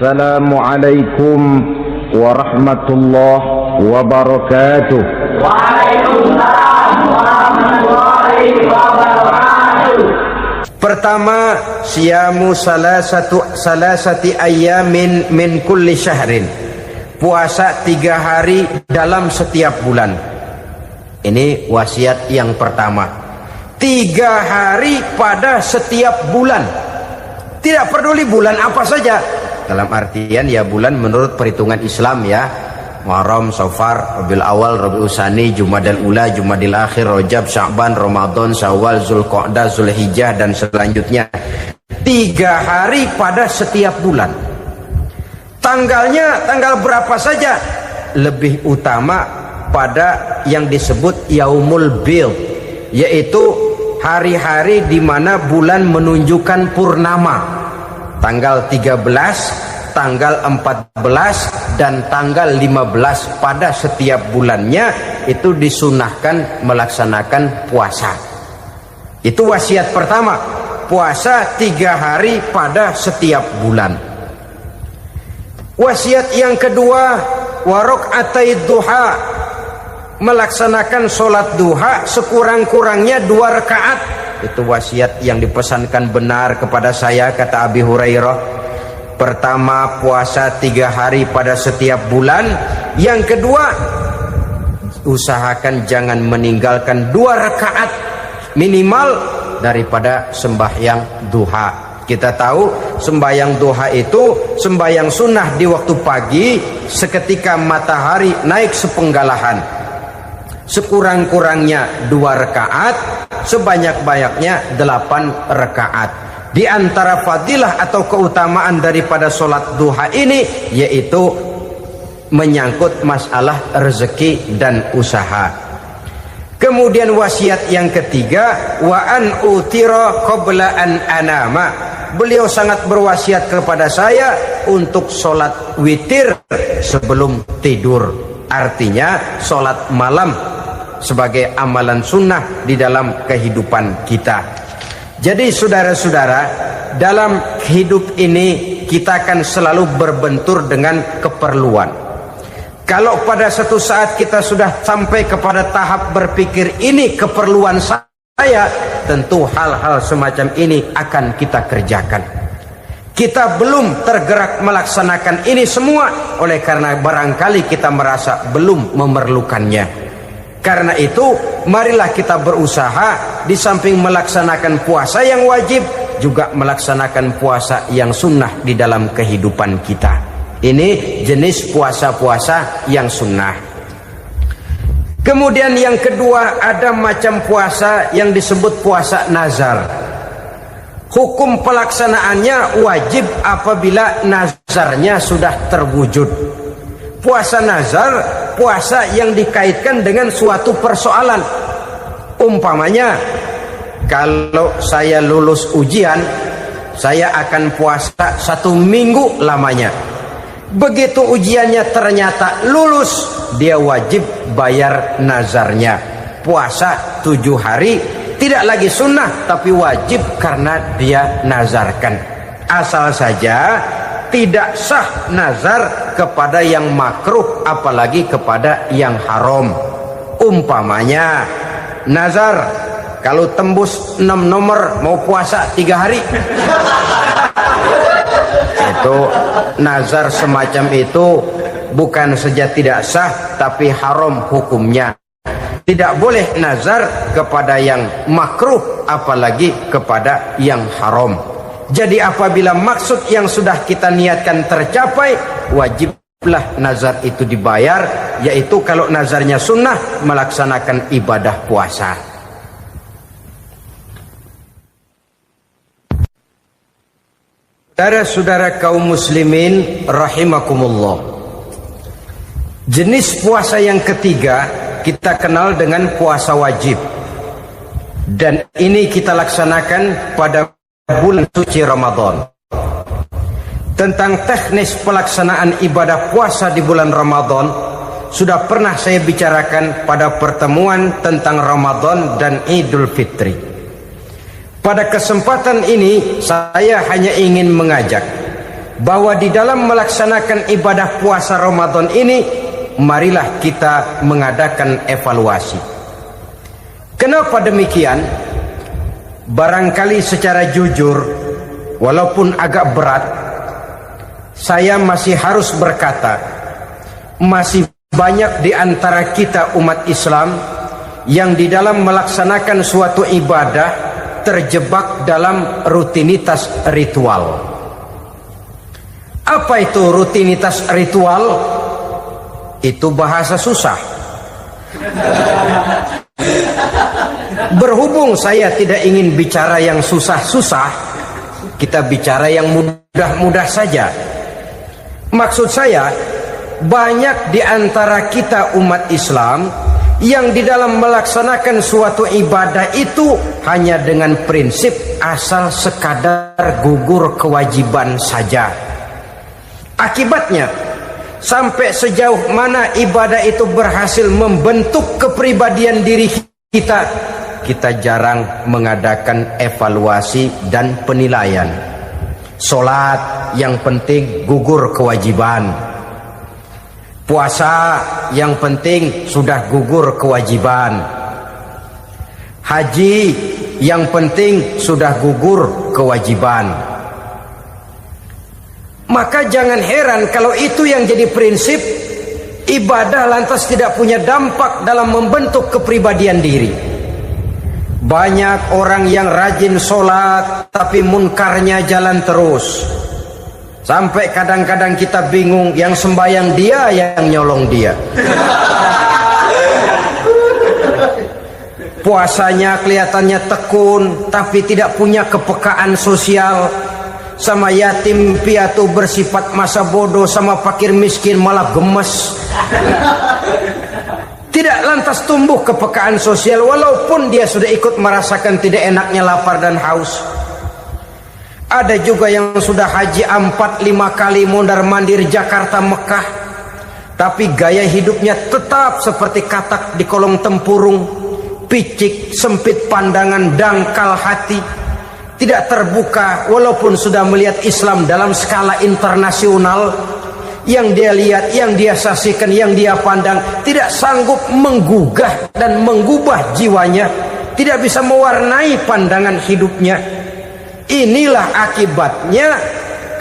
Assalamualaikum warahmatullahi wabarakatuh. Waalaikumsalam warahmatullahi wabarakatuh. Pertama, siyamu salasati ayamin min kulli syahrin. Puasa 3 hari dalam setiap bulan. Ini wasiat yang pertama. 3 hari pada setiap bulan. Tidak peduli bulan apa saja. Dalam artian ya bulan menurut perhitungan Islam ya. Muharram, Safar, Rabiul Awal, Rabiul Tsani, Jumadal Ula, Jumadil Akhir, Rajab, Sya'ban, Ramadan, Syawal, Zulqa'dah, Zulhijjah dan selanjutnya. 3 hari pada setiap bulan. Tanggalnya tanggal berapa saja. Lebih utama pada yang disebut Yaumul Bid, yaitu hari-hari di mana bulan menunjukkan purnama. Tanggal 13, tanggal 14 dan tanggal 15 pada setiap bulannya itu disunahkan melaksanakan puasa. Itu wasiat pertama, puasa 3 hari pada setiap bulan. Wasiat yang kedua, waraqatai duha, melaksanakan sholat duha sekurang-kurangnya 2 rakaat. Itu wasiat yang dipesankan benar kepada saya, kata Abi Hurairah. Pertama, puasa 3 hari pada setiap bulan. Yang kedua, usahakan jangan meninggalkan 2 rakaat minimal daripada sembahyang duha. Kita tahu sembahyang duha itu sembahyang sunnah di waktu pagi seketika matahari naik sepenggalahan. Sekurang-kurangnya 2 rakaat, sebanyak-banyaknya 8 rakaat. Di antara fadilah atau keutamaan daripada sholat duha ini yaitu menyangkut masalah rezeki dan usaha. Kemudian wasiat yang ketiga, wa an utira qabla an anama. Beliau sangat berwasiat kepada saya untuk sholat witir sebelum tidur. Artinya sholat malam sebagai amalan sunnah di dalam kehidupan kita. Jadi saudara-saudara, dalam hidup ini kita akan selalu berbentur dengan keperluan. Kalau pada satu saat kita sudah sampai kepada tahap berpikir ini keperluan saya, tentu hal-hal semacam ini akan kita kerjakan. Kita belum tergerak melaksanakan ini semua oleh karena barangkali kita merasa belum memerlukannya. Karena itu marilah kita berusaha di samping melaksanakan puasa yang wajib juga melaksanakan puasa yang sunnah di dalam kehidupan kita. Ini jenis puasa-puasa yang sunnah. Kemudian yang kedua, ada macam puasa yang disebut puasa nazar. Hukum pelaksanaannya wajib apabila nazarnya sudah terwujud. Puasa nazar, puasa yang dikaitkan dengan suatu persoalan. Umpamanya, kalau saya lulus ujian, saya akan puasa 1 minggu lamanya. Begitu ujiannya ternyata lulus, dia wajib bayar nazarnya. Puasa 7 hari, tidak lagi sunnah, tapi wajib karena dia nazarkan. Asal saja tidak sah nazar kepada yang makruh, apalagi kepada yang haram. Umpamanya nazar, kalau tembus 6 nomor mau puasa 3 hari. Itu nazar semacam itu bukan saja tidak sah, tapi haram hukumnya. Tidak boleh nazar kepada yang makruh, apalagi kepada yang haram. Jadi apabila maksud yang sudah kita niatkan tercapai, wajiblah nazar itu dibayar, yaitu kalau nazarnya sunnah melaksanakan ibadah puasa. Saudara-saudara kaum muslimin rahimakumullah. Jenis puasa yang ketiga kita kenal dengan puasa wajib. Dan ini kita laksanakan pada bulan suci Ramadan. Tentang teknis pelaksanaan ibadah puasa di bulan Ramadan sudah pernah saya bicarakan pada pertemuan tentang Ramadan dan Idul Fitri. Pada kesempatan ini saya hanya ingin mengajak bahwa di dalam melaksanakan ibadah puasa Ramadan ini, marilah kita mengadakan evaluasi. Kenapa demikian? Barangkali secara jujur, walaupun agak berat, saya masih harus berkata, masih banyak di antara kita umat Islam yang di dalam melaksanakan suatu ibadah terjebak dalam rutinitas ritual. Apa itu rutinitas ritual? Itu bahasa susah. Berhubung saya tidak ingin bicara yang susah-susah, kita bicara yang mudah-mudah saja. Maksud saya, banyak di antara kita umat Islam yang di dalam melaksanakan suatu ibadah itu hanya dengan prinsip asal sekadar gugur kewajiban saja. Akibatnya, sampai sejauh mana ibadah itu berhasil membentuk kepribadian diri kita, kita jarang mengadakan evaluasi dan penilaian. Solat yang penting gugur kewajiban. Puasa yang penting sudah gugur kewajiban. Haji yang penting sudah gugur kewajiban. Maka jangan heran kalau itu yang jadi prinsip, ibadah lantas tidak punya dampak dalam membentuk kepribadian diri. Banyak orang yang rajin sholat tapi munkarnya jalan terus. Sampai kadang-kadang kita bingung, yang sembahyang dia, yang nyolong dia. Puasanya kelihatannya tekun tapi tidak punya kepekaan sosial. Sama yatim piatu bersifat masa bodoh, sama fakir miskin malah gemes. Tidak lantas tumbuh kepekaan sosial walaupun dia sudah ikut merasakan tidak enaknya lapar dan haus. Ada juga yang sudah haji 4-5 kali mondar-mandir Jakarta Mekah, tapi gaya hidupnya tetap seperti katak di kolong tempurung, picik, sempit pandangan, dangkal hati, tidak terbuka walaupun sudah melihat Islam dalam skala internasional. Yang dia lihat, yang dia saksikan, yang dia pandang tidak sanggup menggugah dan mengubah jiwanya, tidak bisa mewarnai pandangan hidupnya. Inilah akibatnya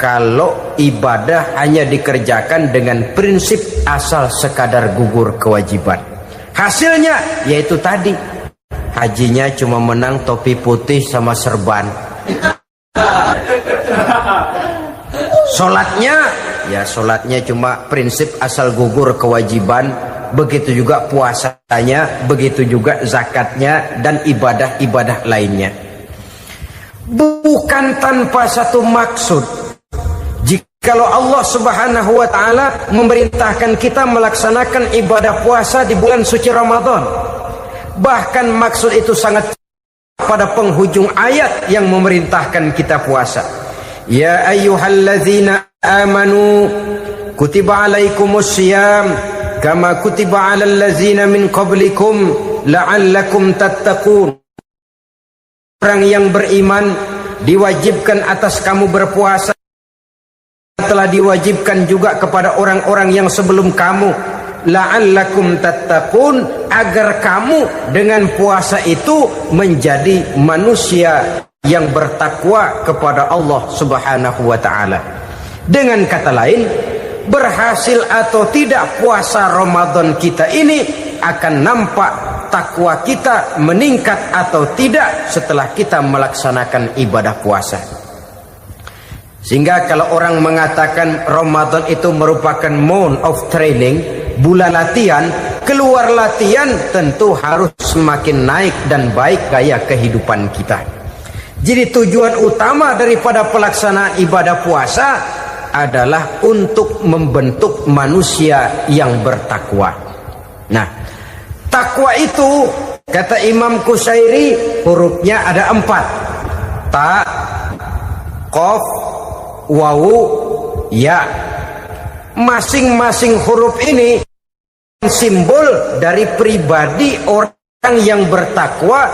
kalau ibadah hanya dikerjakan dengan prinsip asal sekadar gugur kewajiban. Hasilnya yaitu tadi, hajinya cuma menang topi putih sama serban. Sholatnya cuma prinsip asal gugur kewajiban. Begitu juga puasanya, begitu juga zakatnya dan ibadah-ibadah lainnya. Bukan tanpa satu maksud, jikalau Allah Subhanahu wa ta'ala memerintahkan kita melaksanakan ibadah puasa di bulan suci Ramadan, bahkan maksud itu sangat pada penghujung ayat yang memerintahkan kita puasa. Ya ayyuhalladzina amanu kutiba alaikumus syiyam kama kutiba alal ladzina min qablikum la'allakum tattaqun. Orang yang beriman diwajibkan atas kamu berpuasa, telah diwajibkan juga kepada orang-orang yang sebelum kamu, la'allakum tattaqun, agar kamu dengan puasa itu menjadi manusia yang bertakwa kepada Allah Subhanahu wa ta'ala. Dengan kata lain, berhasil atau tidak puasa Ramadan kita ini akan nampak takwa kita meningkat atau tidak setelah kita melaksanakan ibadah puasa. Sehingga kalau orang mengatakan Ramadan itu merupakan month of training, bulan latihan, keluar latihan tentu harus semakin naik dan baik gaya kehidupan kita. Jadi tujuan utama daripada pelaksanaan ibadah puasa adalah untuk membentuk manusia yang bertakwa. Nah, takwa itu kata Imam Qusairi hurufnya ada 4. Ta, qaf, wawu, ya. Masing-masing huruf ini simbol dari pribadi orang yang bertakwa,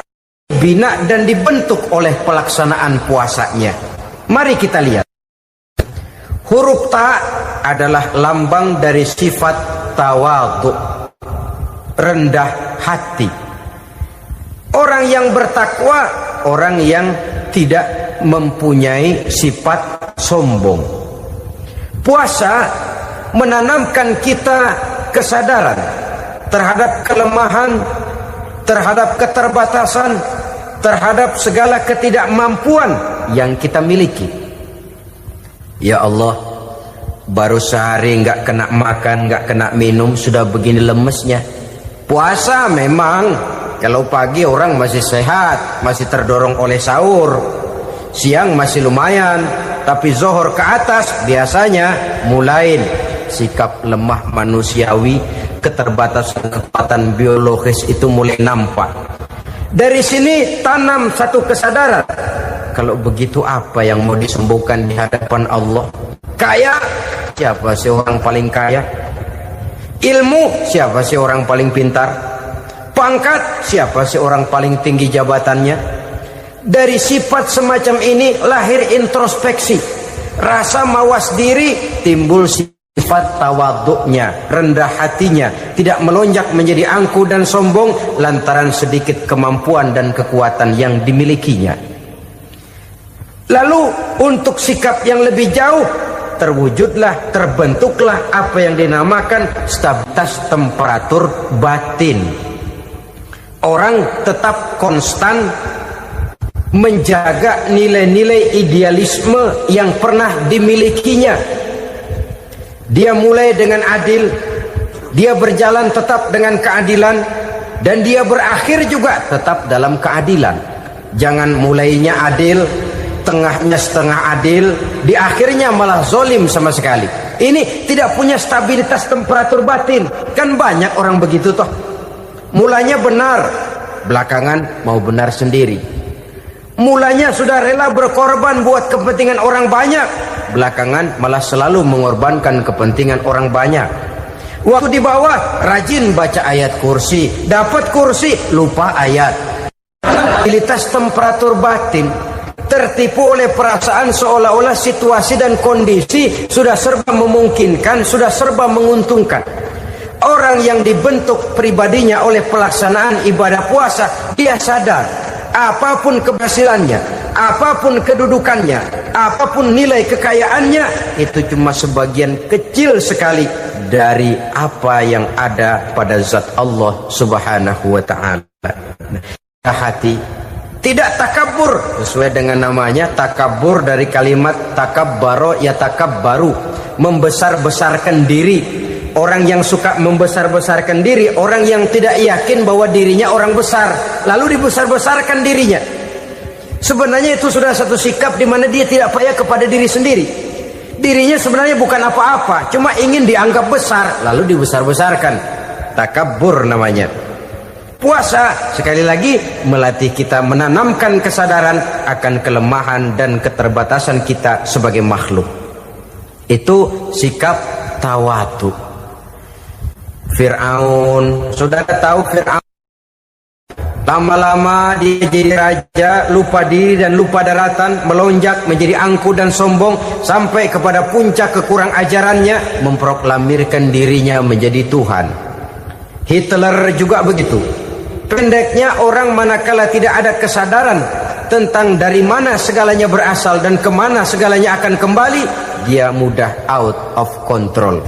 bina dan dibentuk oleh pelaksanaan puasanya. Mari kita lihat. Huruf ta adalah lambang dari sifat tawadhu, rendah hati. Orang yang bertakwa, orang yang tidak mempunyai sifat sombong. Puasa menanamkan kita kesadaran terhadap kelemahan, terhadap keterbatasan, terhadap segala ketidakmampuan yang kita miliki. Ya Allah, baru sehari nggak kena makan, nggak kena minum, sudah begini lemesnya. Puasa memang, kalau pagi orang masih sehat, masih terdorong oleh sahur, siang masih lumayan, tapi zuhur ke atas biasanya mulai sikap lemah manusiawi, keterbatasan kekuatan biologis itu mulai nampak. Dari sini tanam satu kesadaran, kalau begitu apa yang mau disembuhkan di hadapan Allah? Kaya, siapa sih orang paling kaya? Ilmu, siapa sih orang paling pintar? Pangkat, siapa sih orang paling tinggi jabatannya? Dari sifat semacam ini lahir introspeksi, rasa mawas diri, timbul sifat tawaduknya, rendah hatinya, tidak melonjak menjadi angku dan sombong lantaran sedikit kemampuan dan kekuatan yang dimilikinya. Lalu untuk sikap yang lebih jauh, terwujudlah, terbentuklah apa yang dinamakan stabilitas temperatur batin. Orang tetap konstan menjaga nilai-nilai idealisme yang pernah dimilikinya. Dia mulai dengan adil, dia berjalan tetap dengan keadilan, dan dia berakhir juga tetap dalam keadilan. Jangan mulainya adil, tengahnya setengah adil, di akhirnya malah zolim sama sekali. Ini tidak punya stabilitas temperatur batin. Kan banyak orang begitu toh. Mulanya benar, belakangan mau benar sendiri. Mulanya sudah rela berkorban buat kepentingan orang banyak, belakangan malah selalu mengorbankan kepentingan orang banyak. Waktu di bawah rajin baca ayat kursi, dapat kursi lupa ayat. Stabilitas temperatur batin, tertipu oleh perasaan seolah-olah situasi dan kondisi sudah serba memungkinkan, sudah serba menguntungkan. Orang yang dibentuk pribadinya oleh pelaksanaan ibadah puasa, dia sadar apapun keberhasilannya, apapun kedudukannya, apapun nilai kekayaannya, itu cuma sebagian kecil sekali dari apa yang ada pada zat Allah Subhanahu wa ta'ala. Hati tidak takabur, sesuai dengan namanya takabur dari kalimat takabbaro ya takabbaru, membesar-besarkan diri. Orang yang suka membesar-besarkan diri, orang yang tidak yakin bahwa dirinya orang besar, lalu dibesar-besarkan dirinya. Sebenarnya itu sudah satu sikap di mana dia tidak percaya kepada diri sendiri. Dirinya sebenarnya bukan apa-apa, cuma ingin dianggap besar, lalu dibesar-besarkan. Takabbur namanya. Puasa sekali lagi melatih kita menanamkan kesadaran akan kelemahan dan keterbatasan kita sebagai makhluk. Itu sikap tawadhu. Fir'aun, saudara tahu Fir'aun, lama-lama dia jadi raja, lupa diri dan lupa daratan, melonjak menjadi angku dan sombong sampai kepada puncak kekurang ajarannya, memproklamirkan dirinya menjadi Tuhan. Hitler juga begitu. Pendeknya orang manakala tidak ada kesadaran tentang dari mana segalanya berasal dan kemana segalanya akan kembali, dia mudah out of control.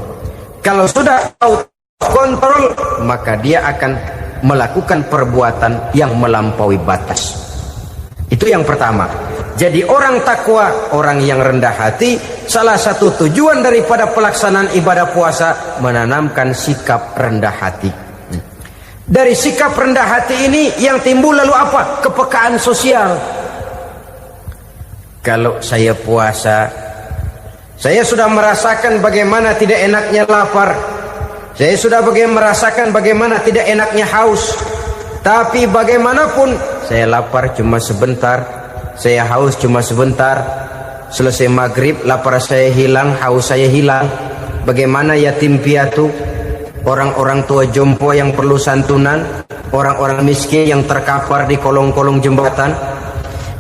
Kalau sudah out kontrol, maka dia akan melakukan perbuatan yang melampaui batas. Itu yang pertama. Jadi orang takwa, orang yang rendah hati, salah satu tujuan daripada pelaksanaan ibadah puasa menanamkan sikap rendah hati. Dari sikap rendah hati ini yang timbul lalu apa? Kepekaan sosial. Kalau saya puasa, saya sudah merasakan bagaimana tidak enaknya lapar. Saya sudah merasakan bagaimana tidak enaknya haus. Tapi bagaimanapun, saya lapar cuma sebentar, saya haus cuma sebentar. Selesai maghrib, lapar saya hilang, haus saya hilang. Bagaimana yatim piatu, orang-orang tua jompo yang perlu santunan, orang-orang miskin yang terkapar di kolong-kolong jembatan,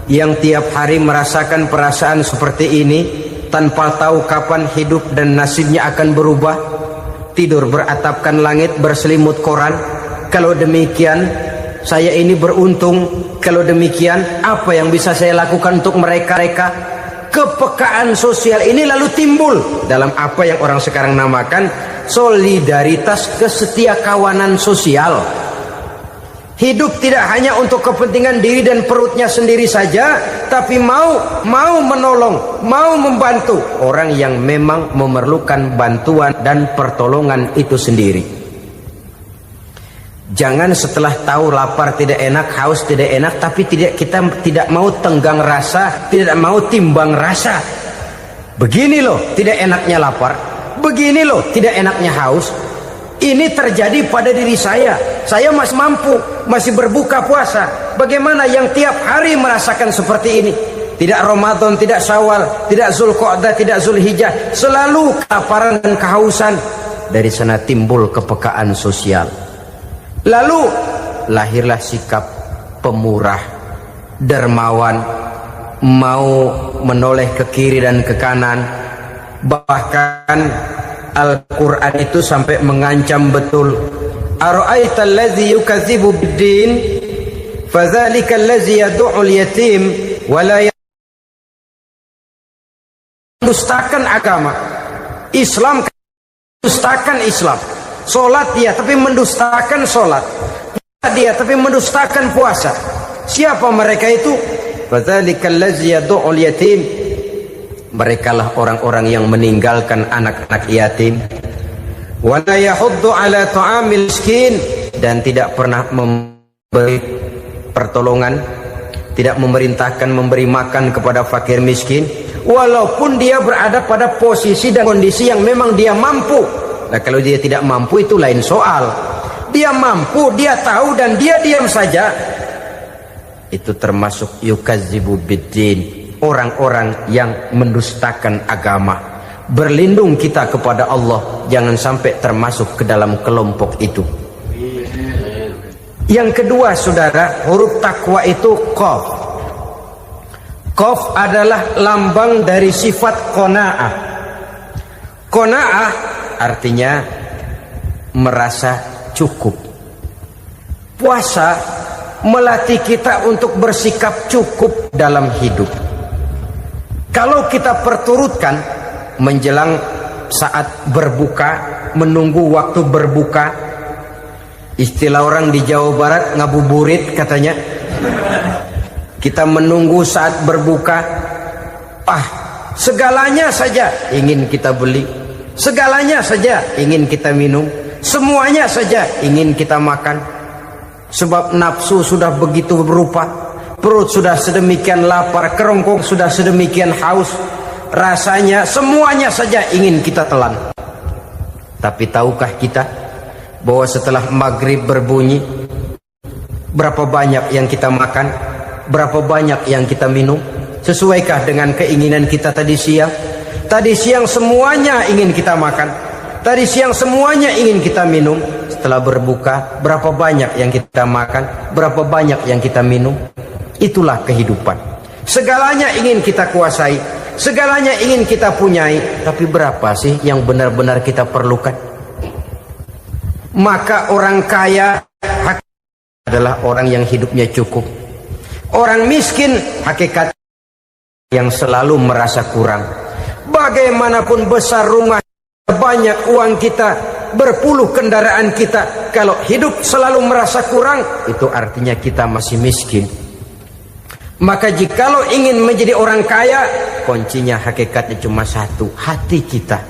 yang tiap hari merasakan perasaan seperti ini, tanpa tahu kapan hidup dan nasibnya akan berubah, tidur beratapkan langit berselimut koran. Kalau demikian saya ini beruntung. Kalau demikian apa yang bisa saya lakukan untuk mereka? Kepekaan sosial ini lalu timbul dalam apa yang orang sekarang namakan solidaritas kesetiakawanan sosial. Hidup tidak hanya untuk kepentingan diri dan perutnya sendiri saja, tapi mau menolong, mau membantu orang yang memang memerlukan bantuan dan pertolongan itu sendiri. Jangan setelah tahu lapar tidak enak, haus tidak enak, tapi kita tidak mau tenggang rasa, tidak mau timbang rasa. Begini loh tidak enaknya lapar, begini loh tidak enaknya haus. Ini terjadi pada diri saya. Saya masih mampu, masih berbuka puasa. Bagaimana yang tiap hari merasakan seperti ini? Tidak Ramadan, tidak Syawal, tidak Zulqa'dah, tidak Zulhijjah, selalu kelaparan dan kehausan. Dari sana timbul kepekaan sosial. Lalu lahirlah sikap pemurah, dermawan, mau menoleh ke kiri dan ke kanan. Bahkan Al-Quran itu sampai mengancam betul. Ara'aita allazi yukadzibu bid-din fadzalika allazi yad'u al-yatim wa la mendustakan agama. Islam mendustakan Islam. Salat dia tapi mendustakan salat. Puasa dia tapi mendustakan puasa. Siapa mereka itu? Fadzalika allazi yad'u al-yatim. Merekalah orang-orang yang meninggalkan anak-anak yatim. Wa la yahuddu ala ta'amil miskin, dan tidak pernah memberi pertolongan, tidak memerintahkan memberi makan kepada fakir miskin, walaupun dia berada pada posisi dan kondisi yang memang dia mampu. Nah, kalau dia tidak mampu itu lain soal. Dia mampu, dia tahu, dan dia diam saja. Itu termasuk yukadzibu biddin, orang-orang yang mendustakan agama. Berlindung kita kepada Allah, jangan sampai termasuk ke dalam kelompok itu. Yang kedua saudara, huruf takwa itu qaf. Qaf adalah lambang dari sifat qanaah. Qanaah artinya merasa cukup. Puasa melatih kita untuk bersikap cukup dalam hidup. Kalau kita perturutkan menjelang saat berbuka, menunggu waktu berbuka, istilah orang di Jawa Barat ngabuburit katanya. Kita menunggu saat berbuka, segalanya saja ingin kita beli, segalanya saja ingin kita minum, semuanya saja ingin kita makan. Sebab nafsu sudah begitu berupa. Perut sudah sedemikian lapar, kerongkong sudah sedemikian haus, rasanya semuanya saja ingin kita telan. Tapi tahukah kita bahwa setelah maghrib berbunyi, berapa banyak yang kita makan, berapa banyak yang kita minum? Sesuaikah dengan keinginan kita tadi siang? Tadi siang semuanya ingin kita makan, tadi siang semuanya ingin kita minum. Setelah berbuka, berapa banyak yang kita makan, berapa banyak yang kita minum? Itulah kehidupan. Segalanya ingin kita kuasai, segalanya ingin kita punyai, tapi berapa sih yang benar-benar kita perlukan? Maka orang kaya adalah orang yang hidupnya cukup. Orang miskin hakikat yang selalu merasa kurang. Bagaimanapun besar rumah, banyak uang kita, berpuluh kendaraan kita, kalau hidup selalu merasa kurang, itu artinya kita masih miskin. Maka jikalau ingin menjadi orang kaya, kuncinya hakikatnya cuma satu, hati kita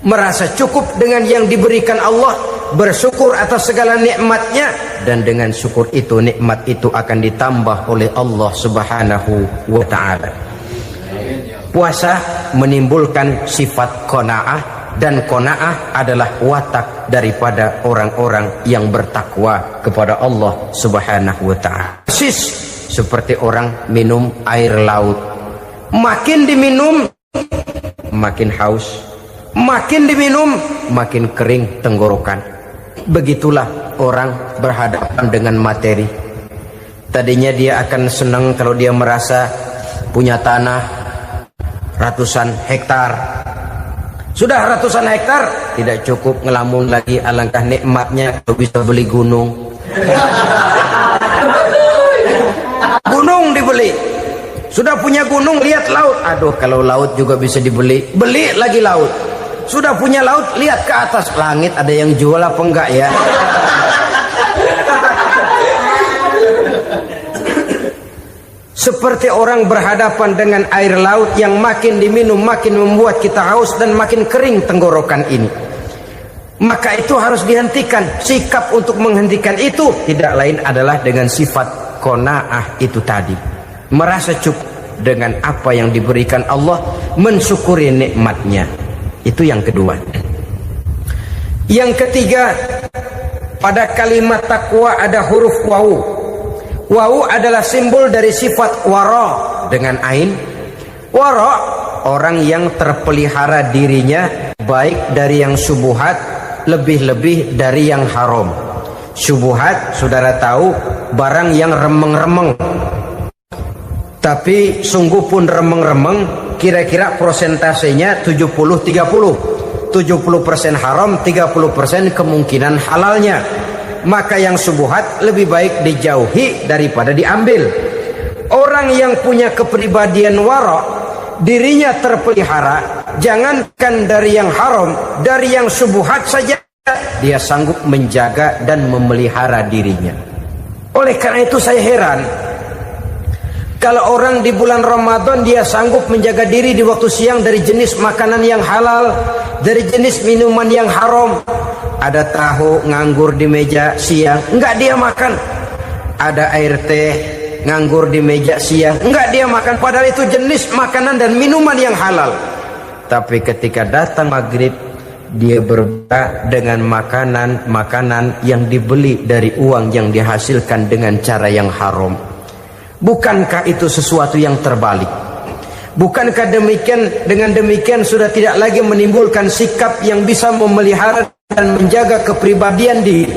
merasa cukup dengan yang diberikan Allah, bersyukur atas segala nikmatnya, dan dengan syukur itu, nikmat itu akan ditambah oleh Allah Subhanahu wa ta'ala. Puasa menimbulkan sifat qanaah, dan qanaah adalah watak daripada orang-orang yang bertakwa kepada Allah Subhanahu wa ta'ala. Seperti orang minum air laut, makin diminum makin haus, makin diminum makin kering tenggorokan. Begitulah orang berhadapan dengan materi. Tadinya dia akan senang kalau dia merasa punya tanah, ratusan hektar. Sudah ratusan hektar, tidak cukup ngelamun lagi, alangkah nikmatnya kalau bisa beli gunung. Gunung dibeli. Sudah punya gunung, lihat laut. Aduh, kalau laut juga bisa dibeli, beli lagi laut. Sudah punya laut, lihat ke atas langit, ada yang jual apa enggak ya? Seperti orang berhadapan dengan air laut yang makin diminum makin membuat kita haus dan makin kering tenggorokan ini. Maka itu harus dihentikan. Sikap untuk menghentikan itu tidak lain adalah dengan sifat qanaah itu tadi. Merasa cukup dengan apa yang diberikan Allah, mensyukuri nikmatnya. Itu yang kedua. Yang ketiga, pada kalimat takwa ada huruf wawu. Wawu adalah simbol dari sifat wara dengan ain. Wara, orang yang terpelihara dirinya baik dari yang syubhat, lebih-lebih dari yang haram. Syubhat, saudara tahu, barang yang remeng-remeng. Tapi sungguh pun remeng-remeng, kira-kira prosentasenya 70-30. 70% haram, 30% kemungkinan halalnya. Maka yang syubhat lebih baik dijauhi daripada diambil. Orang yang punya kepribadian wara, dirinya terpelihara, jangankan dari yang haram, dari yang syubhat saja dia sanggup menjaga dan memelihara dirinya. Oleh karena itu saya heran kalau orang di bulan Ramadan dia sanggup menjaga diri di waktu siang dari jenis makanan yang halal, dari jenis minuman yang haram. Ada tahu nganggur di meja siang, enggak dia makan. Ada air teh nganggur di meja siang, enggak dia makan. Padahal itu jenis makanan dan minuman yang halal. Tapi ketika datang maghrib, dia berbuka dengan makanan yang dibeli dari uang yang dihasilkan dengan cara yang haram. Bukankah itu sesuatu yang terbalik? Bukankah dengan demikian sudah tidak lagi menimbulkan sikap yang bisa memelihara dan menjaga kepribadian diri?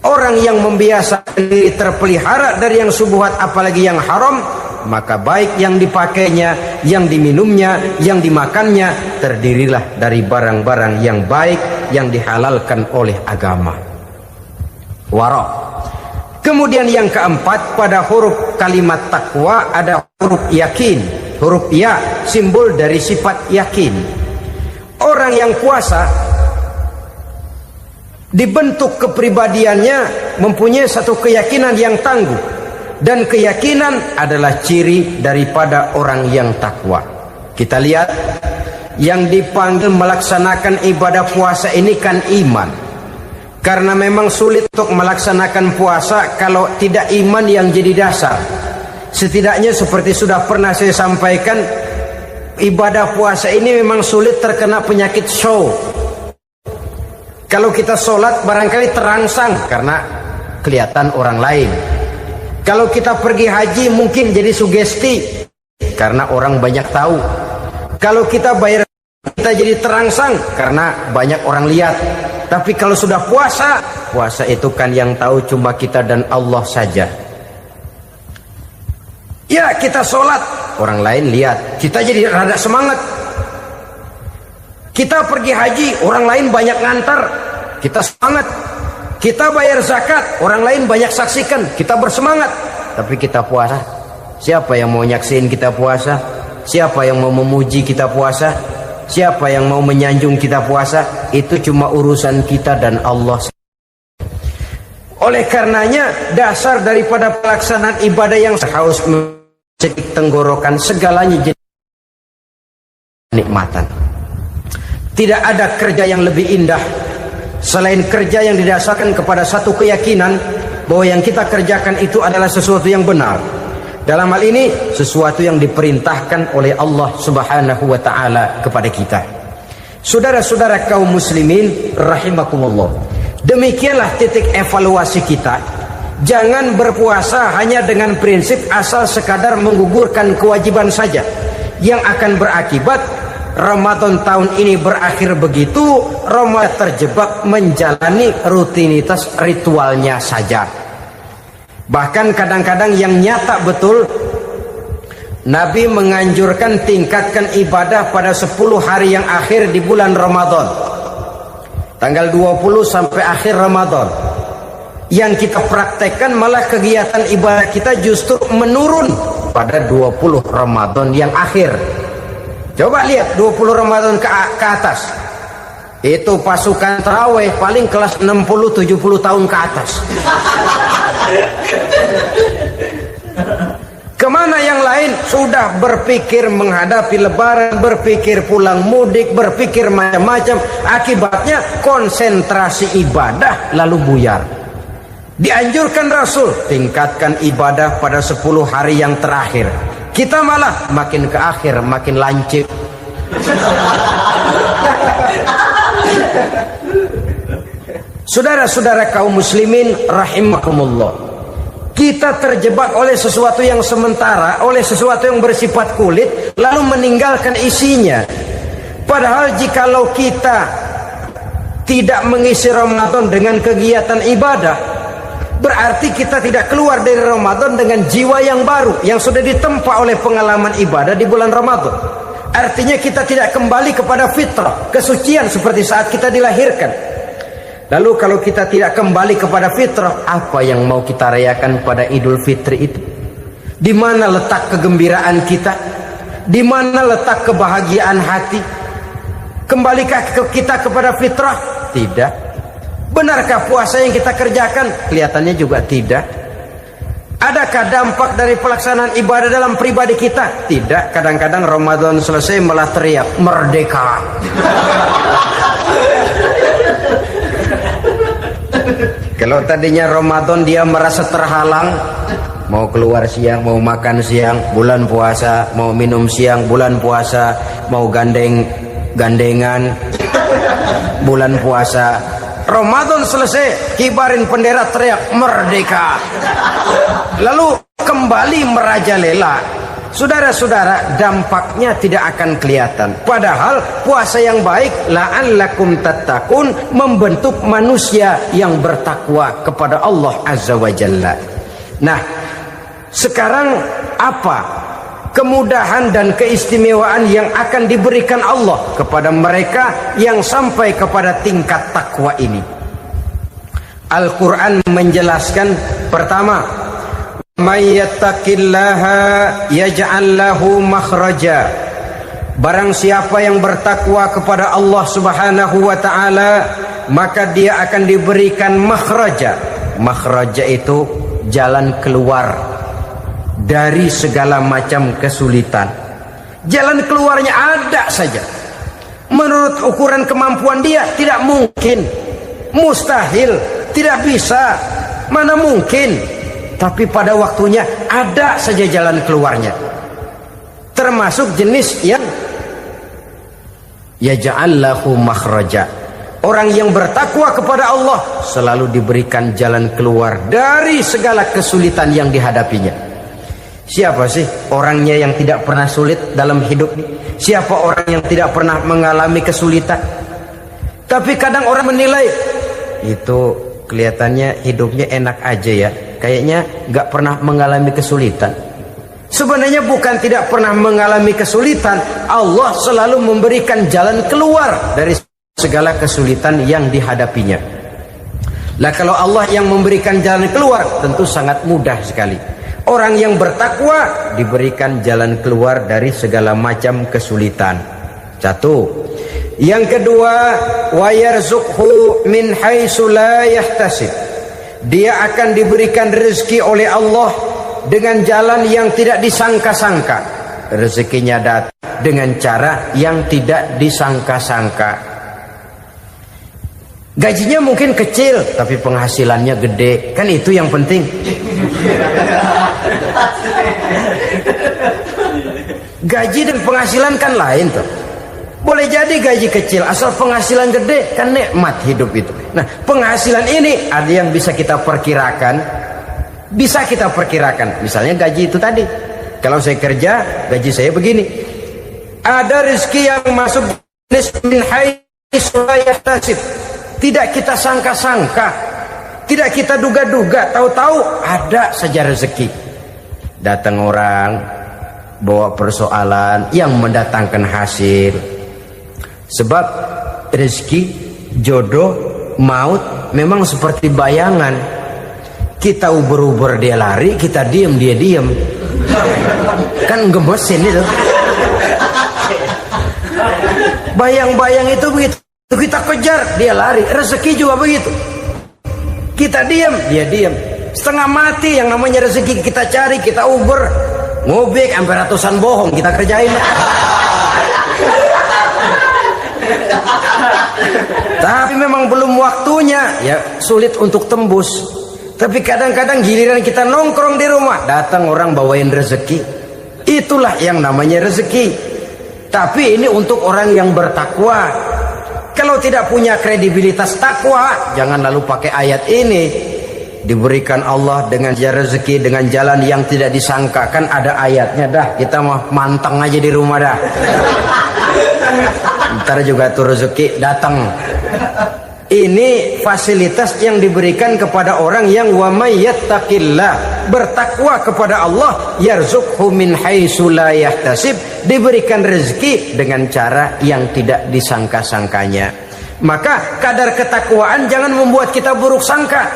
Orang yang membiasakan diri terpelihara dari yang syubhat apalagi yang haram, maka baik yang dipakainya, yang diminumnya, yang dimakannya terdirilah dari barang-barang yang baik yang dihalalkan oleh agama. Wara. Kemudian yang keempat, pada huruf kalimat takwa ada huruf yakin. Huruf ya, simbol dari sifat yakin. Orang yang puasa dibentuk kepribadiannya mempunyai satu keyakinan yang tangguh, dan keyakinan adalah ciri daripada orang yang takwa. Kita lihat yang dipanggil melaksanakan ibadah puasa ini kan iman, karena memang sulit untuk melaksanakan puasa kalau tidak iman yang jadi dasar. Setidaknya seperti sudah pernah saya sampaikan, ibadah puasa ini memang sulit terkena penyakit show. Kalau kita sholat barangkali terangsang karena kelihatan orang lain. Kalau kita pergi haji mungkin jadi sugesti karena orang banyak tahu. Kalau kita bayar kita jadi terangsang karena banyak orang lihat. Tapi kalau sudah puasa, puasa itu kan yang tahu cuma kita dan Allah saja. Ya, kita sholat, orang lain lihat, kita jadi rada semangat. Kita pergi haji, orang lain banyak ngantar, kita semangat. Kita bayar zakat, orang lain banyak saksikan, kita bersemangat. Tapi kita puasa, siapa yang mau nyaksiin kita puasa? Siapa yang mau memuji kita puasa? Siapa yang mau menyanjung kita puasa? Itu cuma urusan kita dan Allah. Oleh karenanya, dasar daripada pelaksanaan ibadah yang haus sedikit tenggorokan, segalanya jadi nikmatan. Tidak ada kerja yang lebih indah selain kerja yang didasarkan kepada satu keyakinan bahwa yang kita kerjakan itu adalah sesuatu yang benar. Dalam hal ini sesuatu yang diperintahkan oleh Allah Subhanahu wa taala kepada kita. Saudara-saudara kaum muslimin rahimakumullah. Demikianlah titik evaluasi kita. Jangan berpuasa hanya dengan prinsip asal sekadar menggugurkan kewajiban saja, yang akan berakibat Ramadan tahun ini berakhir begitu, Ramadan terjebak menjalani rutinitas ritualnya saja. Bahkan kadang-kadang yang nyata betul, Nabi menganjurkan tingkatkan ibadah pada 10 hari yang akhir di bulan Ramadan. Tanggal 20 sampai akhir Ramadan. Yang kita praktekkan malah kegiatan ibadah kita justru menurun pada 20 Ramadan yang akhir. Coba lihat 20 Ramadan ke atas. Itu pasukan tarawih paling kelas 60-70 tahun ke atas. Kemana yang lain sudah berpikir menghadapi lebaran, berpikir pulang mudik, berpikir macam-macam. Akibatnya konsentrasi ibadah lalu buyar. Dianjurkan Rasul tingkatkan ibadah pada 10 hari yang terakhir. Kita malah makin ke akhir makin lancip. Saudara-saudara kaum muslimin rahimakumullah, kita terjebak oleh sesuatu yang sementara, oleh sesuatu yang bersifat kulit, lalu meninggalkan isinya. Padahal jikalau kita tidak mengisi Ramadan dengan kegiatan ibadah, berarti kita tidak keluar dari Ramadan dengan jiwa yang baru, yang sudah ditempa oleh pengalaman ibadah di bulan Ramadan. Artinya kita tidak kembali kepada fitrah, kesucian seperti saat kita dilahirkan. Lalu kalau kita tidak kembali kepada fitrah, apa yang mau kita rayakan pada Idul Fitri itu? Di mana letak kegembiraan kita? Di mana letak kebahagiaan hati? Kembalikah kita kepada fitrah? Tidak. Benarkah puasa yang kita kerjakan? Kelihatannya juga tidak. Adakah dampak dari pelaksanaan ibadah dalam pribadi kita? Tidak. Kadang-kadang Ramadan selesai malah teriak merdeka. Kalau tadinya Ramadan dia merasa terhalang, mau keluar siang, mau makan siang, bulan puasa, mau minum siang, bulan puasa, mau gandengan, bulan puasa. Ramadan selesai, kibarin bendera, teriak merdeka. Lalu kembali merajalela. Saudara-saudara, dampaknya tidak akan kelihatan. Padahal puasa yang baik, la'allakum tattaqun, membentuk manusia yang bertakwa kepada Allah Azza wa Jalla. Nah, sekarang apa kemudahan dan keistimewaan yang akan diberikan Allah kepada mereka yang sampai kepada tingkat takwa ini? Al-Quran menjelaskan, pertama, may yattaqillaha yaj'al lahu makhraja. Barang siapa yang bertakwa kepada Allah Subhanahu wa taala, maka dia akan diberikan makhraja. Makhraja itu jalan keluar dari segala macam kesulitan. Jalan keluarnya ada saja. Menurut ukuran kemampuan dia tidak mungkin, mustahil, tidak bisa, mana mungkin. Tapi pada waktunya ada saja jalan keluarnya. Termasuk jenis yang yaj'al lahu makhraja. Orang yang bertakwa kepada Allah selalu diberikan jalan keluar dari segala kesulitan yang dihadapinya. Siapa sih orangnya yang tidak pernah sulit dalam hidup? Siapa orang yang tidak pernah mengalami kesulitan? Tapi kadang orang menilai, itu kelihatannya hidupnya enak aja ya, kayaknya gak pernah mengalami kesulitan. Sebenarnya bukan tidak pernah mengalami kesulitan, Allah selalu memberikan jalan keluar dari segala kesulitan yang dihadapinya. Lah kalau Allah yang memberikan jalan keluar, tentu sangat mudah sekali. Orang yang bertakwa diberikan jalan keluar dari segala macam kesulitan. Satu. Yang kedua, wa yarzuqhu min haitsu la yahtasib. Dia akan diberikan rezeki oleh Allah dengan jalan yang tidak disangka-sangka. Rezekinya datang dengan cara yang tidak disangka-sangka. Gajinya mungkin kecil, tapi penghasilannya gede. Kan itu yang penting. Gaji dan penghasilan kan lain tuh. Boleh jadi gaji kecil, asal penghasilan gede, kan nikmat hidup itu. Nah, penghasilan ini ada yang bisa kita perkirakan. Bisa kita perkirakan. Misalnya gaji itu tadi. Kalau saya kerja, gaji saya begini. Ada rezeki yang masuk min haitsu la yahtasib. Tidak kita sangka-sangka, tidak kita duga-duga, tahu-tahu ada saja rezeki. Datang orang bawa persoalan yang mendatangkan hasil. Sebab rezeki, jodoh, maut memang seperti bayangan. Kita uber-uber dia lari, kita diem dia diem. Kan gemesin itu. Bayang-bayang itu begitu, kita kejar dia lari. Rezeki juga begitu, kita diam dia diam. Setengah mati yang namanya rezeki kita cari, kita uber, ngobek sampai ratusan bohong kita kerjain. Tapi memang belum waktunya, ya sulit untuk tembus. Tapi kadang-kadang giliran kita nongkrong di rumah, datang orang bawain rezeki. Itulah yang namanya rezeki. Tapi ini untuk orang yang bertakwa. Kalau tidak punya kredibilitas takwa, jangan lalu pakai ayat ini. Diberikan Allah dengan rezeki dengan jalan yang tidak disangka. Kan ada ayatnya dah, kita mah manteng aja di rumah dah. Ntar juga tuh rezeki datang. Ini fasilitas yang diberikan kepada orang yang wa may yattaqillah, bertakwa kepada Allah, yarzuqhu min haitsu la yahtasib, diberikan rezeki dengan cara yang tidak disangka-sangkanya. Maka kadar ketakwaan jangan membuat kita buruk sangka.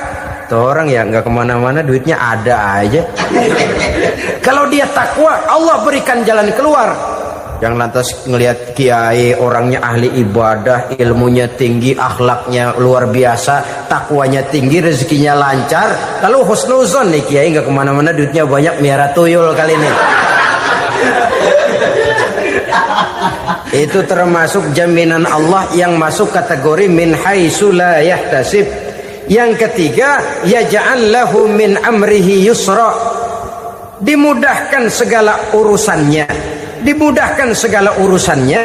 Tuh orang ya nggak kemana-mana, duitnya ada aja. Kalau dia takwa, Allah berikan jalan keluar. Yang lantas ngelihat kiai orangnya ahli ibadah, ilmunya tinggi, akhlaknya luar biasa, takwanya tinggi, rezekinya lancar, lalu husnuzon nih kiai nggak kemana-mana, duitnya banyak, miara tuyul kali ini. Itu termasuk jaminan Allah yang masuk kategori min haitsu la yahtasib. Yang ketiga, yaj'al lahu min amrihi yusra, dimudahkan segala urusannya, dimudahkan segala urusannya.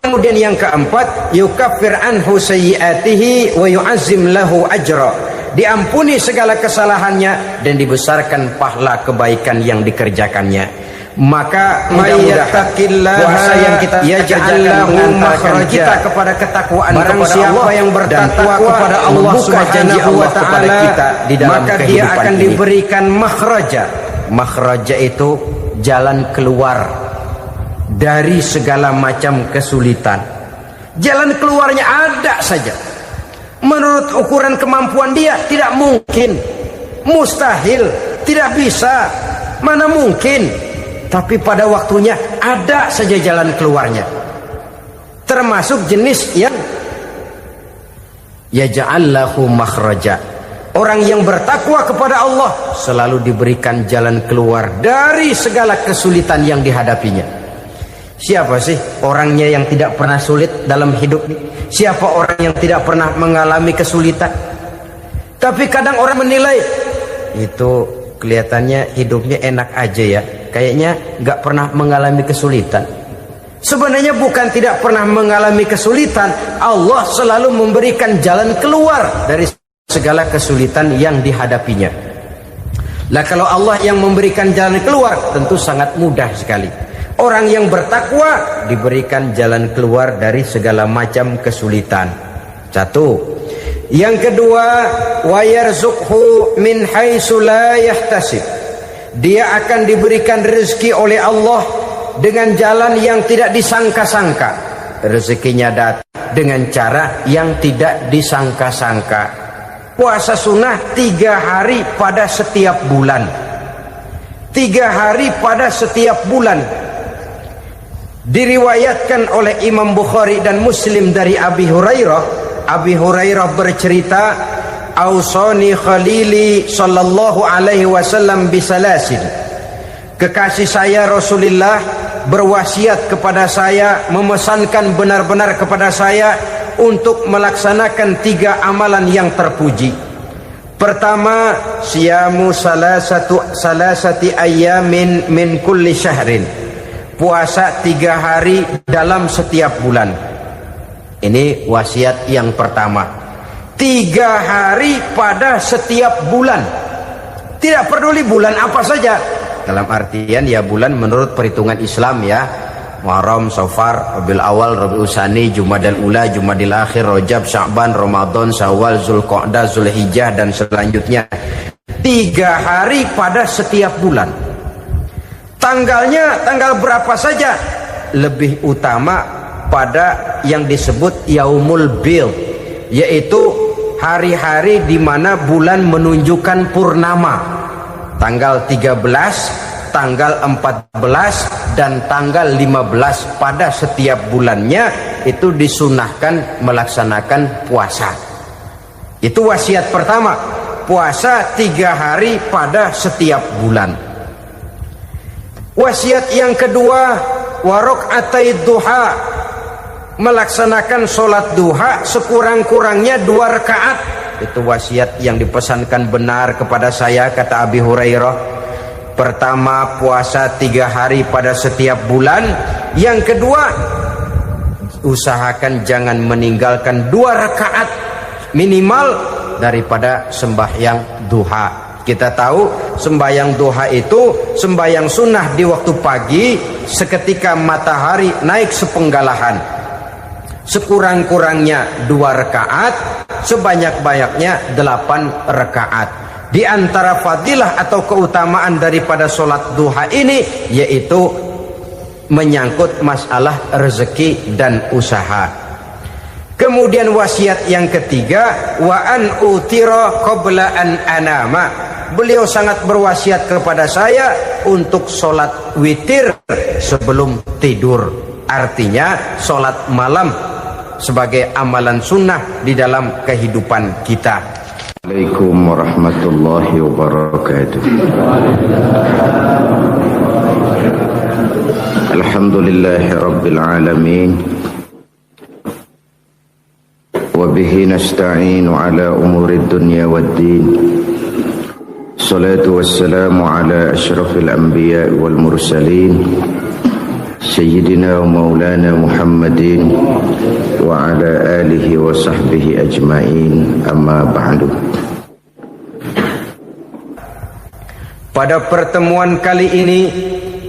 Kemudian yang keempat, yukaffir anhu sayyiatihi wa yu'azzim lahu ajra, diampuni segala kesalahannya dan dibesarkan pahala kebaikan yang dikerjakannya. Maka puasa yang kita kerjakan mengantarkan kita kepada ketakwaan kepada Allah, yang bertakwa kepada Allah Subhanahu wa taala, maka dia akan diberikan makhraja. Makhraja itu jalan keluar dari segala macam kesulitan. Jalan keluarnya ada saja. Menurut ukuran kemampuan dia tidak mungkin, mustahil, tidak bisa, mana mungkin. Tapi pada waktunya ada saja jalan keluarnya. Termasuk jenis yang yaj'al lahu makhraja. Orang yang bertakwa kepada Allah selalu diberikan jalan keluar dari segala kesulitan yang dihadapinya. Siapa sih orangnya yang tidak pernah sulit dalam hidup ini? Siapa orang yang tidak pernah mengalami kesulitan? Tapi kadang orang menilai, itu kelihatannya hidupnya enak aja ya, kayaknya nggak pernah mengalami kesulitan. Sebenarnya bukan tidak pernah mengalami kesulitan, Allah selalu memberikan jalan keluar dari segala kesulitan yang dihadapinya. Lah kalau Allah yang memberikan jalan keluar, tentu sangat mudah sekali. Orang yang bertakwa diberikan jalan keluar dari segala macam kesulitan. Satu. Yang kedua, wa yarzuqhu min haitsu la yahtasib, dia akan diberikan rezeki oleh Allah dengan jalan yang tidak disangka-sangka. Rezekinya datang dengan cara yang tidak disangka-sangka. Puasa sunnah 3 hari pada setiap bulan. 3 hari pada setiap bulan. Diriwayatkan oleh Imam Bukhari dan Muslim dari Abi Hurairah. Abi Hurairah bercerita, Ausani Khalili sallallahu alaihi wasallam bisalasin, kekasih saya Rasulullah berwasiat kepada saya, memesankan benar-benar kepada saya untuk melaksanakan 3 amalan yang terpuji. Pertama, siyamu salasati ayyamin min kulli syahrin, puasa 3 hari dalam setiap bulan. Ini wasiat yang pertama. 3 hari pada setiap bulan. Tidak peduli bulan apa saja. Dalam artian ya bulan menurut perhitungan Islam ya. Muharram, Safar, Rabiul Awal, Rabiul Tsani, Jumadal Ula, Jumadil Akhir, Rajab, Sya'ban, Ramadan, Syawal, Zulqa'dah, Zulhijjah dan selanjutnya. 3 hari pada setiap bulan. Tanggalnya tanggal berapa saja, lebih utama pada yang disebut Yaumul Bil, yaitu hari-hari di mana bulan menunjukkan purnama. Tanggal 13, tanggal 14 dan tanggal 15 pada setiap bulannya itu disunahkan melaksanakan puasa. Itu wasiat pertama, puasa 3 hari pada setiap bulan. Wasiat yang kedua, warok'atai duha, melaksanakan sholat duha sekurang-kurangnya 2 rakaat. Itu wasiat yang dipesankan benar kepada saya, kata Abi Hurairah. Pertama, puasa 3 hari pada setiap bulan. Yang kedua, usahakan jangan meninggalkan 2 rakaat minimal daripada sembahyang duha. Kita tahu sembahyang duha itu sembahyang sunnah di waktu pagi seketika matahari naik sepenggalahan. Sekurang-kurangnya 2 rakaat, sebanyak-banyaknya 8 rakaat. Di antara fadilah atau keutamaan daripada sholat duha ini yaitu menyangkut masalah rezeki dan usaha. Kemudian wasiat yang ketiga, wa an utira qabla an anama. Beliau sangat berwasiat kepada saya untuk sholat witir sebelum tidur. Artinya sholat malam sebagai amalan sunnah di dalam kehidupan kita. Assalamualaikum warahmatullahi wabarakatuh. Alhamdulillahi rabbil alamin. Wabihi nasta'inu ala umuri dunya waddin. Salatu wassalamu ala ashrafil anbiya wal mursalin, Sayyidina wa maulana Muhammadin wa ala alihi wa sahbihi ajma'in, amma ba'du. Pada pertemuan kali ini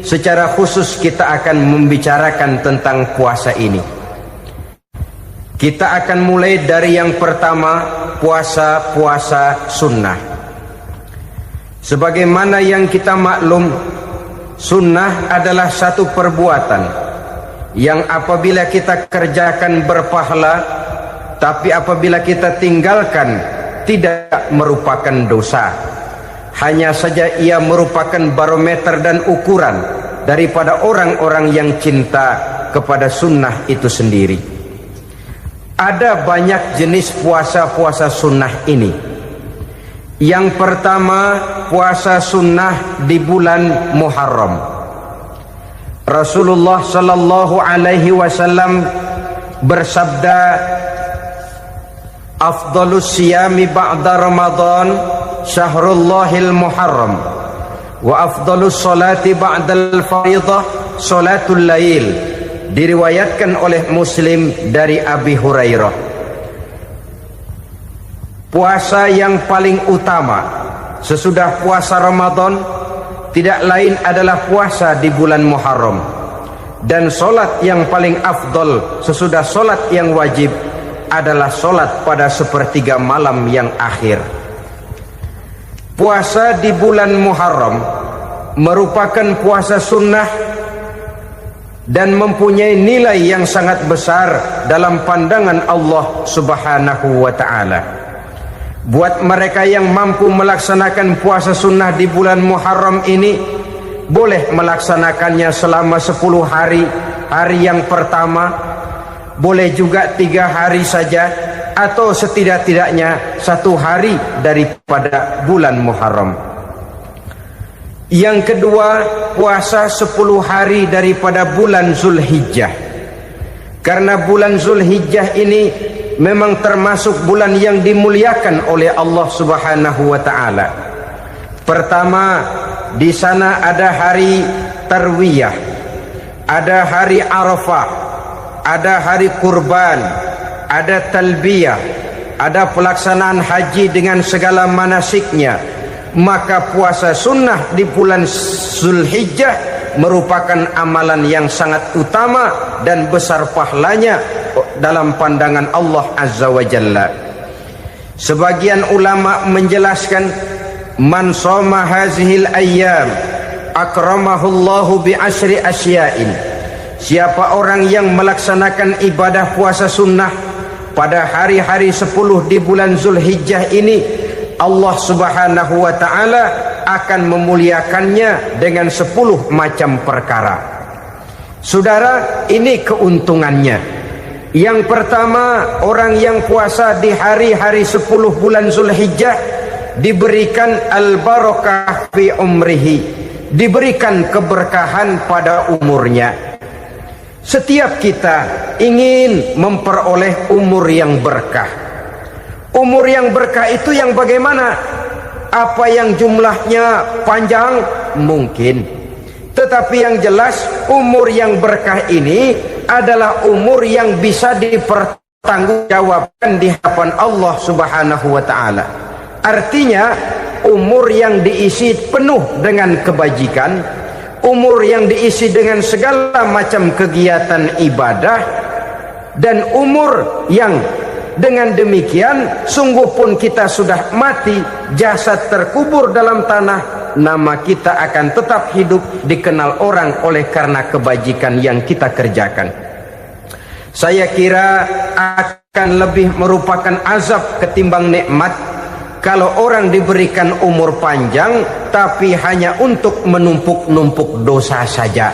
secara khusus kita akan membicarakan tentang puasa ini. Kita akan mulai dari yang pertama, puasa sunnah. Sebagaimana yang kita maklum, sunnah adalah satu perbuatan yang apabila kita kerjakan berpahala, tapi apabila kita tinggalkan tidak merupakan dosa. Hanya saja ia merupakan barometer dan ukuran daripada orang-orang yang cinta kepada sunnah itu sendiri. Ada banyak jenis puasa-puasa sunnah ini. Yang pertama, puasa sunnah di bulan Muharram. Rasulullah sallallahu alaihi wasallam bersabda, afdalus siyami ba'da Ramadan syahrullahil Muharram, wa afdalus salati ba'dal fariḍah salatul lail. Diriwayatkan oleh Muslim dari Abi Hurairah. Puasa yang paling utama sesudah puasa Ramadan tidak lain adalah puasa di bulan Muharram. Dan solat yang paling afdol sesudah solat yang wajib adalah solat pada sepertiga malam yang akhir. Puasa di bulan Muharram merupakan puasa sunnah dan mempunyai nilai yang sangat besar dalam pandangan Allah Subhanahu wa ta'ala. Buat mereka yang mampu melaksanakan puasa sunnah di bulan Muharram ini, boleh melaksanakannya selama 10 hari. Hari yang pertama, boleh juga 3 hari saja, atau setidak-tidaknya 1 hari daripada bulan Muharram. Yang kedua, puasa 10 hari daripada bulan Zulhijjah. Karena bulan Zulhijjah ini memang termasuk bulan yang dimuliakan oleh Allah Subhanahu wa ta'ala. Pertama, di sana ada hari Tarwiyah, ada hari Arafah, ada hari kurban, ada talbiyah, ada pelaksanaan haji dengan segala manasiknya. Maka puasa sunnah di bulan Zulhijjah merupakan amalan yang sangat utama dan besar pahalanya dalam pandangan Allah Azza wa Jalla. Sebagian ulama menjelaskan, man shoma hazihil ayyam akramahullahu bi asyri asya'in. Siapa orang yang melaksanakan ibadah puasa sunnah pada hari-hari 10 di bulan Zulhijjah ini, Allah Subhanahu wa taala akan memuliakannya dengan 10 macam perkara. Saudara, ini keuntungannya. Yang pertama, orang yang puasa di hari-hari 10 bulan Zulhijjah diberikan al-barakah fi umrihi, diberikan keberkahan pada umurnya. Setiap kita ingin memperoleh umur yang berkah. Umur yang berkah itu yang bagaimana? Apa yang jumlahnya panjang? Mungkin. Tetapi yang jelas umur yang berkah ini adalah umur yang bisa dipertanggungjawabkan di hadapan Allah Subhanahu wa taala. Artinya umur yang diisi penuh dengan kebajikan, umur yang diisi dengan segala macam kegiatan ibadah, dan umur yang dengan demikian sungguh pun kita sudah mati, jasad terkubur dalam tanah, nama kita akan tetap hidup, dikenal orang oleh karena kebajikan yang kita kerjakan. Saya kira akan lebih merupakan azab ketimbang nikmat kalau orang diberikan umur panjang tapi hanya untuk menumpuk-numpuk dosa saja.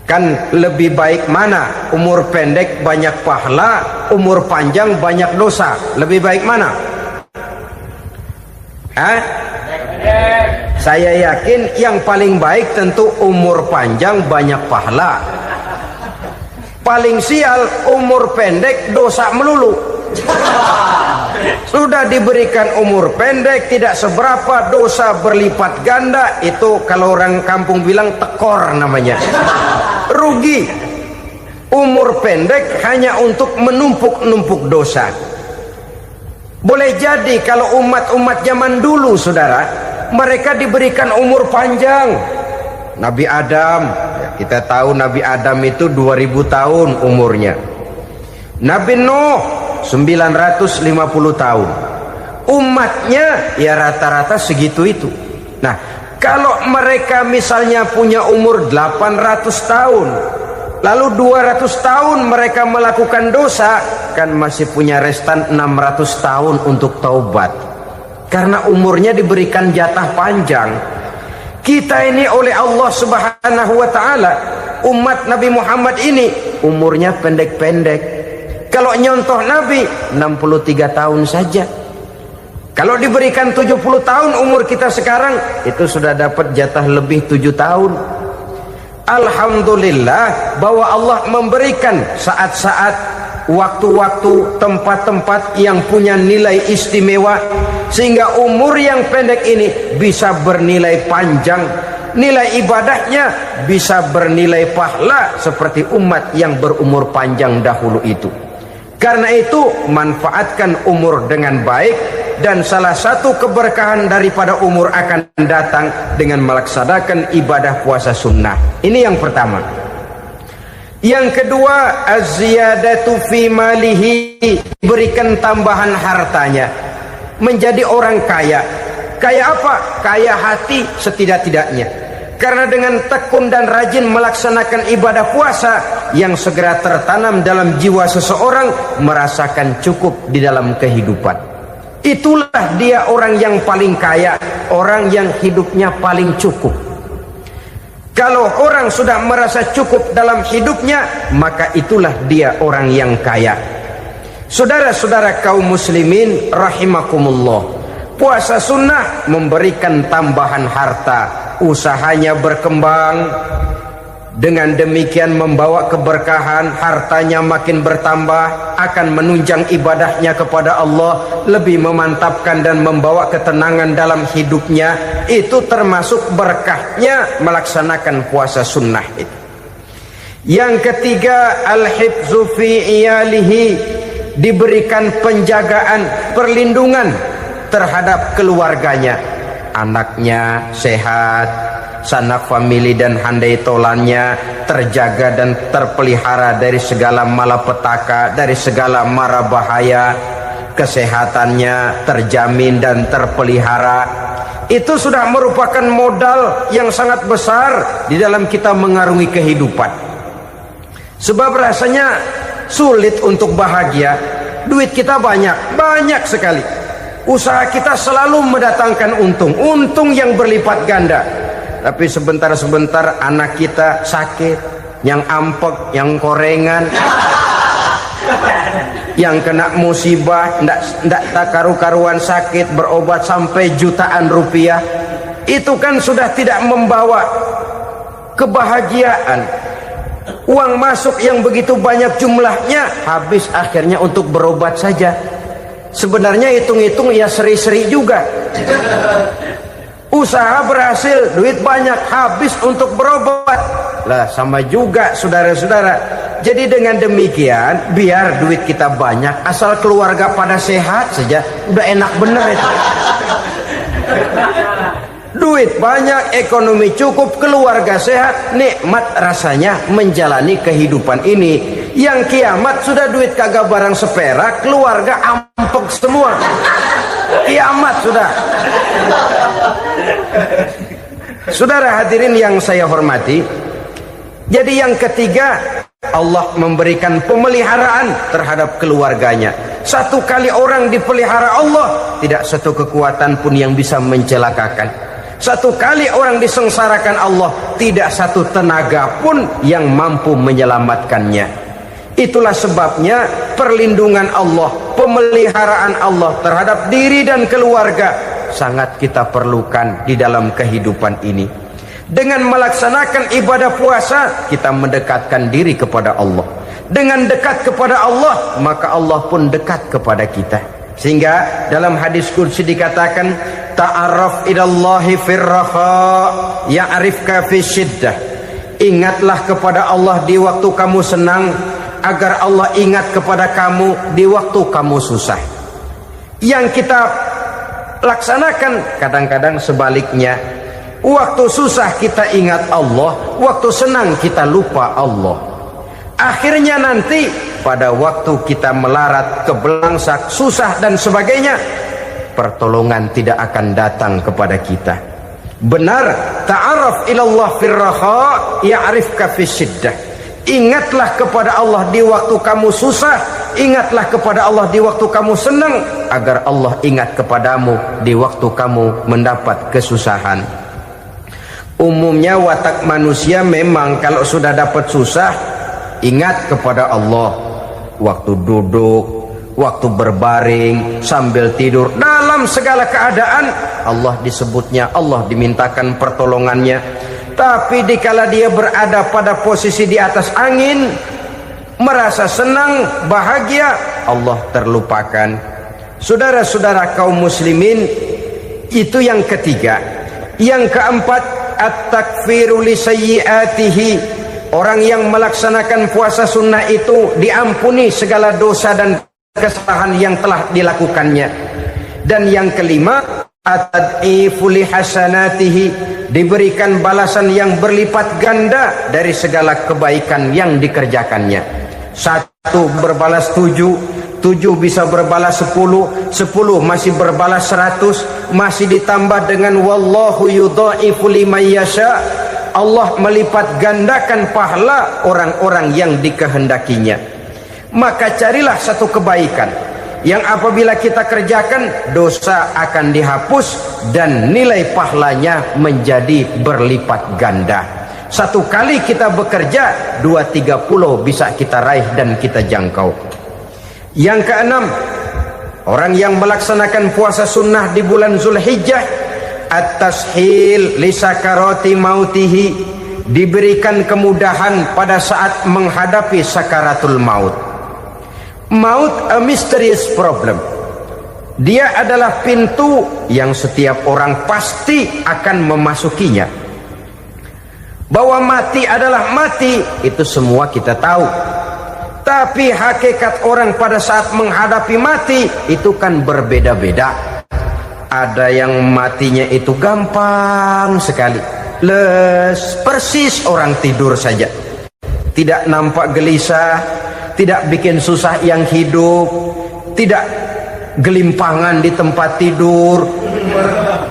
Kan lebih baik mana? Umur pendek banyak pahala, umur panjang banyak dosa. Lebih baik mana? Saya yakin yang paling baik tentu umur panjang banyak pahala. Paling sial umur pendek dosa melulu. Sudah diberikan umur pendek tidak seberapa, dosa berlipat ganda. Itu kalau orang kampung bilang tekor namanya. Rugi. Umur pendek hanya untuk menumpuk-numpuk dosa. Boleh jadi kalau umat-umat zaman dulu, saudara, mereka diberikan umur panjang. Nabi Adam, kita tahu Nabi Adam itu 2000 tahun umurnya. Nabi Nuh 950 tahun. Umatnya ya rata-rata segitu itu. Nah, kalau mereka misalnya punya umur 800 tahun, lalu 200 tahun mereka melakukan dosa, kan masih punya restan 600 tahun untuk taubat. Karena umurnya diberikan jatah panjang. Kita ini oleh Allah Subhanahu wa taala, umat Nabi Muhammad ini umurnya pendek-pendek. Kalau nyontoh Nabi 63 tahun saja. Kalau diberikan 70 tahun umur kita sekarang, itu sudah dapat jatah lebih 7 tahun. Alhamdulillah bahwa Allah memberikan saat-saat, waktu-waktu, tempat-tempat yang punya nilai istimewa, sehingga umur yang pendek ini bisa bernilai panjang. Nilai ibadahnya bisa bernilai pahala seperti umat yang berumur panjang dahulu itu. Karena itu manfaatkan umur dengan baik, dan salah satu keberkahan daripada umur akan datang dengan melaksanakan ibadah puasa sunnah. Ini yang pertama. Yang kedua, az-ziyadatu fi malihi, berikan tambahan hartanya, menjadi orang kaya. Kaya apa? Kaya hati setidak-tidaknya. Karena dengan tekun dan rajin melaksanakan ibadah puasa, yang segera tertanam dalam jiwa seseorang merasakan cukup di dalam kehidupan. Itulah dia orang yang paling kaya, orang yang hidupnya paling cukup. Kalau orang sudah merasa cukup dalam hidupnya, maka itulah dia orang yang kaya. Saudara-saudara kaum muslimin rahimakumullah, puasa sunnah memberikan tambahan harta, usahanya berkembang, dengan demikian membawa keberkahan, hartanya makin bertambah, akan menunjang ibadahnya kepada Allah, lebih memantapkan dan membawa ketenangan dalam hidupnya. Itu termasuk berkahnya melaksanakan puasa sunnah itu. Yang ketiga, al-hifzu fi iyalihi, diberikan penjagaan, perlindungan terhadap keluarganya, anaknya sehat, sanak famili dan handai tolannya terjaga dan terpelihara dari segala malapetaka, dari segala mara bahaya, kesehatannya terjamin dan terpelihara. itu sudah merupakan modal yang sangat besar di dalam kita mengarungi kehidupan. Sebab rasanya sulit untuk bahagia. Duit kita banyak sekali. Usaha kita selalu mendatangkan untung yang berlipat ganda. Tapi sebentar-sebentar anak kita sakit, yang ampek, yang korengan, yang kena musibah, ndak karu-karuan sakit, berobat sampai jutaan rupiah. Itu kan sudah tidak membawa kebahagiaan. Uang masuk yang begitu banyak jumlahnya habis akhirnya untuk berobat saja. Sebenarnya hitung-hitung ya seri-seri juga. Usaha berhasil, duit banyak, habis untuk berobat. Lah sama juga saudara-saudara. Jadi dengan demikian, biar duit kita banyak, asal keluarga pada sehat saja, udah enak bener itu. Duit banyak, ekonomi cukup, keluarga sehat, nikmat rasanya menjalani kehidupan ini. Yang kiamat sudah duit kagak barang seperak, keluarga ampek semua. Kiamat sudah. Saudara hadirin yang saya hormati, jadi yang ketiga, Allah memberikan pemeliharaan terhadap keluarganya. Satu kali orang dipelihara Allah, tidak satu kekuatan pun yang bisa mencelakakan. Satu kali orang disengsarakan Allah, tidak satu tenaga pun yang mampu menyelamatkannya. Itulah sebabnya perlindungan Allah, pemeliharaan Allah terhadap diri dan keluarga sangat kita perlukan di dalam kehidupan ini. Dengan melaksanakan ibadah puasa, kita mendekatkan diri kepada Allah. Dengan dekat kepada Allah, maka Allah pun dekat kepada kita. Sehingga dalam hadis qudsi dikatakan, ta'arraf ilallahi firraha ya'rifka fi syiddah. Ingatlah kepada Allah di waktu kamu senang, agar Allah ingat kepada kamu di waktu kamu susah. Yang kita laksanakan kadang-kadang sebaliknya. Waktu susah kita ingat Allah, waktu senang kita lupa Allah. Akhirnya nanti pada waktu kita melarat, kebelangsak, susah dan sebagainya, pertolongan tidak akan datang kepada kita. Benar, ta'arraf ilallah firraha ya'rifka fisyiddah. Ingatlah kepada Allah di waktu kamu susah, ingatlah kepada Allah di waktu kamu senang, agar Allah ingat kepadamu di waktu kamu mendapat kesusahan. Umumnya watak manusia memang kalau sudah dapat susah, ingat kepada Allah. Waktu duduk, waktu berbaring, sambil tidur, dalam segala keadaan Allah disebutnya, Allah dimintakan pertolongannya. Tapi dikala dia berada pada posisi di atas angin, merasa senang, bahagia, Allah terlupakan. Saudara-saudara kaum muslimin, itu yang ketiga. Yang keempat, at-takfiru li sayyiatihi. Orang yang melaksanakan puasa sunnah itu diampuni segala dosa dan kesalahan yang telah dilakukannya. Dan yang kelima, at-tad'ifu li hasanatihi, diberikan balasan yang berlipat ganda dari segala kebaikan yang dikerjakannya. 1 berbalas 7, 7 bisa berbalas 10, 10 masih berbalas 100, masih ditambah dengan wallahu yudha'ifu liman yasha. Allah melipat gandakan pahala orang-orang yang dikehendakinya. Maka carilah satu kebaikan yang apabila kita kerjakan, dosa akan dihapus dan nilai pahalanya menjadi berlipat ganda. 1 kali kita bekerja, 2-3 pulau bisa kita raih dan kita jangkau. Yang keenam, orang yang melaksanakan puasa sunnah di bulan Zulhijjah, at-tashil li sakarati mautihi, diberikan kemudahan pada saat menghadapi sakaratul maut. Maut a mysterious problem. Dia adalah pintu yang setiap orang pasti akan memasukinya. Bahwa mati adalah mati, itu semua kita tahu. Tapi hakikat orang pada saat menghadapi mati itu kan berbeda-beda. Ada yang matinya itu gampang sekali, persis orang tidur saja, tidak nampak gelisah, tidak bikin susah yang hidup, tidak gelimpangan di tempat tidur,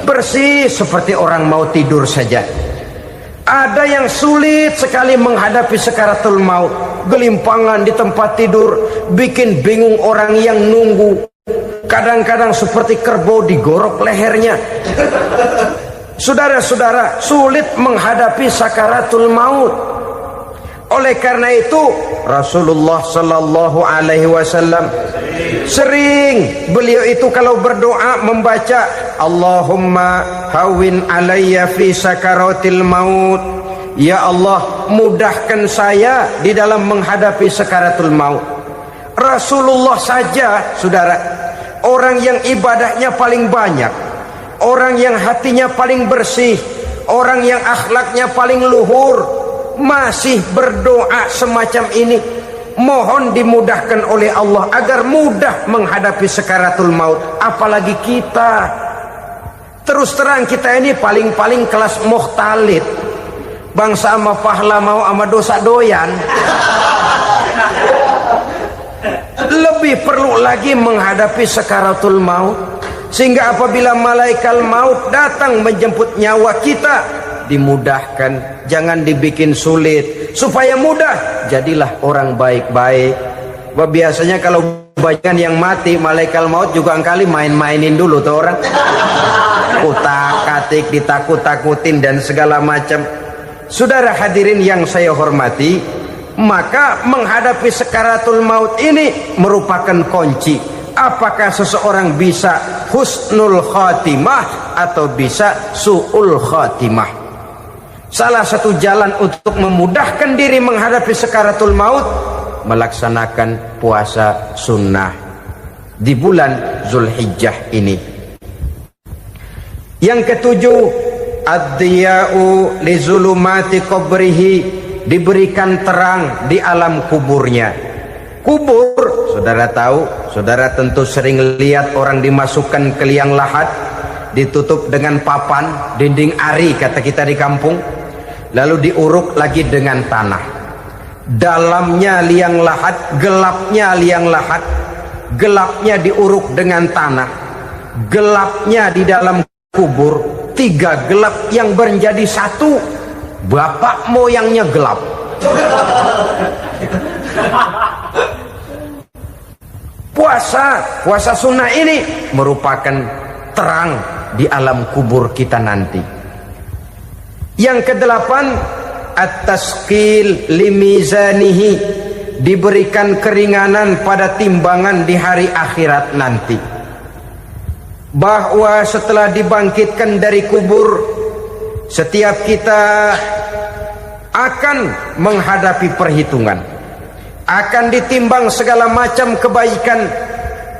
bersih seperti orang mau tidur saja. Ada yang sulit sekali menghadapi sakaratul maut, gelimpangan di tempat tidur, bikin bingung orang yang nunggu. Kadang-kadang seperti kerbau digorok lehernya. Saudara-saudara, sulit menghadapi sakaratul maut. Oleh karena itu Rasulullah sallallahu alaihi wasallam sering beliau itu kalau berdoa membaca Allahumma hawin alayya fi sakaratil maut. Ya Allah, mudahkan saya di dalam menghadapi sakaratul maut. Rasulullah saja, saudara, orang yang ibadahnya paling banyak, orang yang hatinya paling bersih, orang yang akhlaknya paling luhur, masih berdoa semacam ini. Mohon dimudahkan oleh Allah agar mudah menghadapi sakaratul maut. Apalagi kita, terus terang kita ini paling-paling kelas mukhtalid, bangsa sama pahala mau sama dosa doyan. Lebih perlu lagi menghadapi sakaratul maut, sehingga apabila malaikat maut datang menjemput nyawa kita, dimudahkan, jangan dibikin sulit, supaya mudah. Jadilah orang baik-baik. Biasanya kalau banyak yang mati, malaikat maut juga kali main-mainin dulu tuh orang, kutak-katik, ditakut-takutin dan segala macam. Saudara hadirin yang saya hormati, maka menghadapi sakaratul maut ini merupakan kunci. Apakah seseorang bisa husnul khatimah atau bisa su'ul khatimah? Salah satu jalan untuk memudahkan diri menghadapi sakaratul maut, melaksanakan puasa sunnah di bulan Zulhijjah ini. Yang ketujuh, ad-diya'u li zulumati qabrihi, diberikan terang di alam kuburnya. Kubur, saudara tahu, saudara tentu sering lihat orang dimasukkan ke liang lahat, ditutup dengan papan, dinding ari kata kita di kampung, lalu diuruk lagi dengan tanah. Dalamnya liang lahat, gelapnya liang lahat, gelapnya diuruk dengan tanah, gelapnya di dalam kubur, tiga gelap yang menjadi satu. Bapak moyangnya gelap. Puasa sunnah ini merupakan terang di alam kubur kita nanti. Yang kedelapan, at-tasqil limizanihi, diberikan keringanan pada timbangan di hari akhirat nanti. Bahwa setelah dibangkitkan dari kubur, setiap kita akan menghadapi perhitungan, akan ditimbang segala macam kebaikan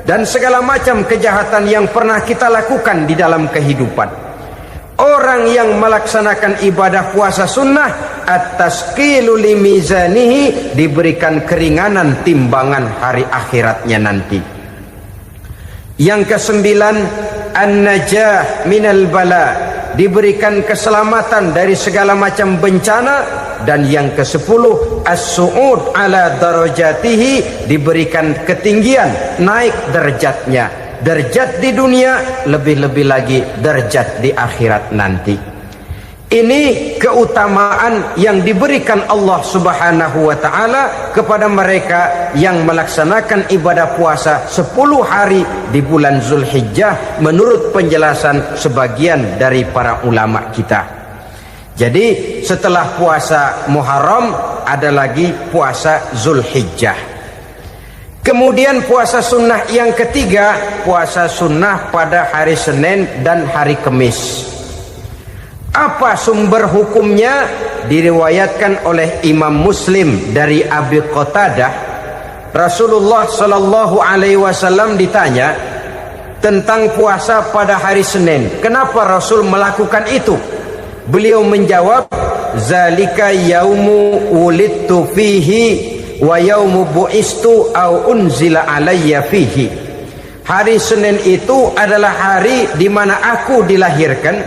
dan segala macam kejahatan yang pernah kita lakukan di dalam kehidupan. Orang yang melaksanakan ibadah puasa sunnah, at-tasqilu limizanihi, diberikan keringanan timbangan hari akhiratnya nanti. Yang kesembilan, an-najah minal bala, diberikan keselamatan dari segala macam bencana. Dan yang ke-10, as-su'ud ala darajatihi, diberikan ketinggian, naik derajatnya, derajat di dunia, lebih-lebih lagi derajat di akhirat nanti. Ini keutamaan yang diberikan Allah Subhanahu wa ta'ala kepada mereka yang melaksanakan ibadah puasa 10 hari di bulan Zulhijjah menurut penjelasan sebagian dari para ulama kita. Jadi setelah puasa Muharram ada lagi puasa Zulhijjah. Kemudian puasa sunnah yang ketiga, puasa sunnah pada hari Senin dan hari Kamis. Apa sumber hukumnya? Diriwayatkan oleh Imam Muslim dari Abi Qatadah, Rasulullah sallallahu alaihi wasallam ditanya tentang puasa pada hari Senin. Kenapa Rasul melakukan itu? Beliau menjawab, zalika yaumu wulidtu fihi wa yaumu bu'istu au unzila alayya fihi. Hari Senin itu adalah hari di mana aku dilahirkan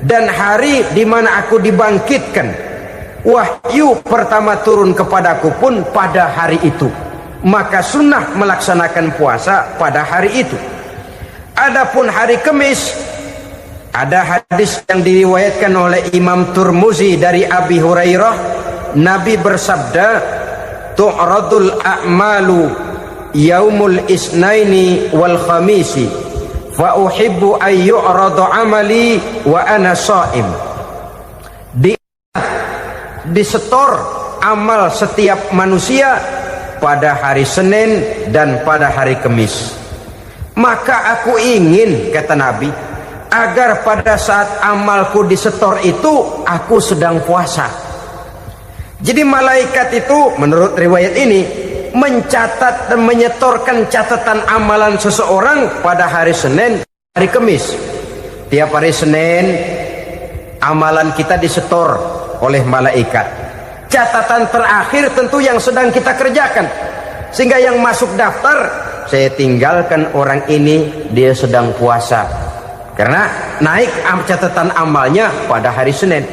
dan hari di mana aku dibangkitkan. Wahyu pertama turun kepadaku pun pada hari itu. Maka sunnah melaksanakan puasa pada hari itu. Adapun hari Kamis, ada hadis yang diriwayatkan oleh Imam Turmuzi dari Abi Hurairah, Nabi bersabda, tu'radul a'malu yaumul isnaini wal khamisi fa uhibbu an yu'rada amali wa ana sha'im. Disetor amal setiap manusia pada hari Senin dan pada hari Kamis. Maka aku ingin, kata Nabi, agar pada saat amalku disetor itu aku sedang puasa. Jadi malaikat itu menurut riwayat ini mencatat dan menyetorkan catatan amalan seseorang pada hari Senin, hari Kamis. Tiap hari Senin amalan kita disetor oleh malaikat. Catatan terakhir tentu yang sedang kita kerjakan, sehingga yang masuk daftar, saya tinggalkan orang ini, dia sedang puasa, karena naik catatan amalnya pada hari Senin.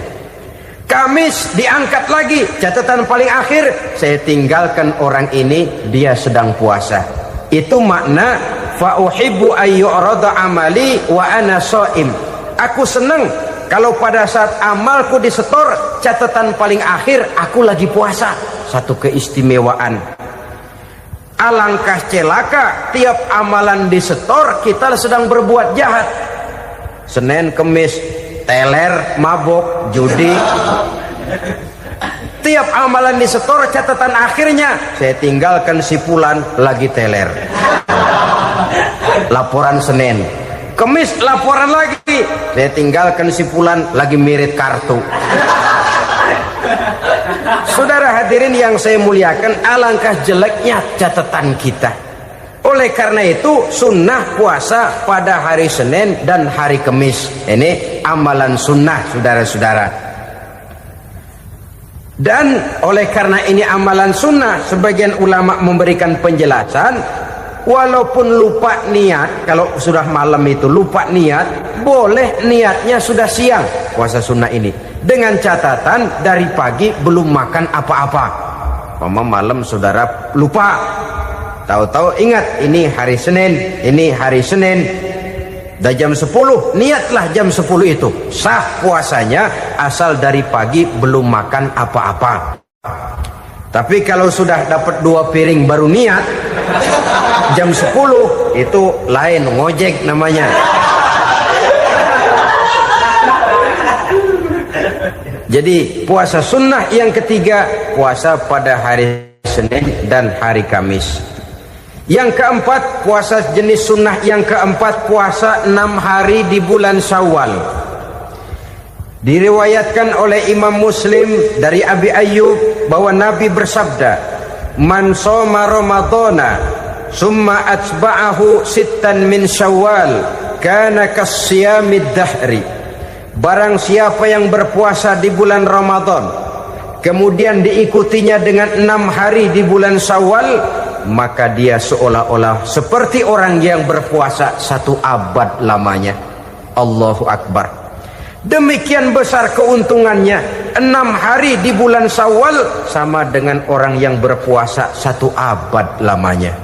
Kamis diangkat lagi, catatan paling akhir, saya tinggalkan orang ini, dia sedang puasa. Itu makna fa uhibbu ay yu'rada amali wa ana shaim. Aku senang kalau pada saat amalku disetor, catatan paling akhir aku lagi puasa. Satu keistimewaan. Alangkah celaka tiap amalan disetor kita sedang berbuat jahat. Senin, Kamis, teler, mabok, judi. Tiap amalan disetor, catatan akhirnya saya tinggalkan si fulan lagi teler. Laporan Senin. Kamis laporan lagi, saya tinggalkan si fulan lagi mirit kartu. Saudara hadirin yang saya muliakan, alangkah jeleknya catatan kita. Oleh karena itu sunnah puasa pada hari Senin dan hari Kamis. Ini amalan sunnah, saudara-saudara. Dan oleh karena ini amalan sunnah, sebagian ulama memberikan penjelasan, walaupun lupa niat, kalau sudah malam itu lupa niat, boleh niatnya sudah siang puasa sunnah ini, dengan catatan dari pagi belum makan apa-apa. Malam saudara lupa, tahu-tahu ingat ini hari Senin, dah jam 10, niatlah jam 10 itu, sah puasanya asal dari pagi belum makan apa-apa. Tapi kalau sudah dapat 2 piring baru niat, jam 10 itu lain, ngojek namanya. Jadi puasa sunnah yang ketiga, puasa pada hari Senin dan hari Kamis. Yang keempat, puasa jenis sunnah yang keempat, puasa 6 hari di bulan Syawal. Diriwayatkan oleh Imam Muslim dari Abi Ayyub bahwa Nabi bersabda, man shoma ramadhana summa atba'ahu sittan min Syawal kana kasyamid dahri. Barang siapa yang berpuasa di bulan Ramadan kemudian diikutinya dengan 6 hari di bulan Syawal, maka dia seolah-olah seperti orang yang berpuasa 1 abad lamanya. Allahu Akbar. Demikian besar keuntungannya. 6 hari di bulan Syawal sama dengan orang yang berpuasa 1 abad lamanya.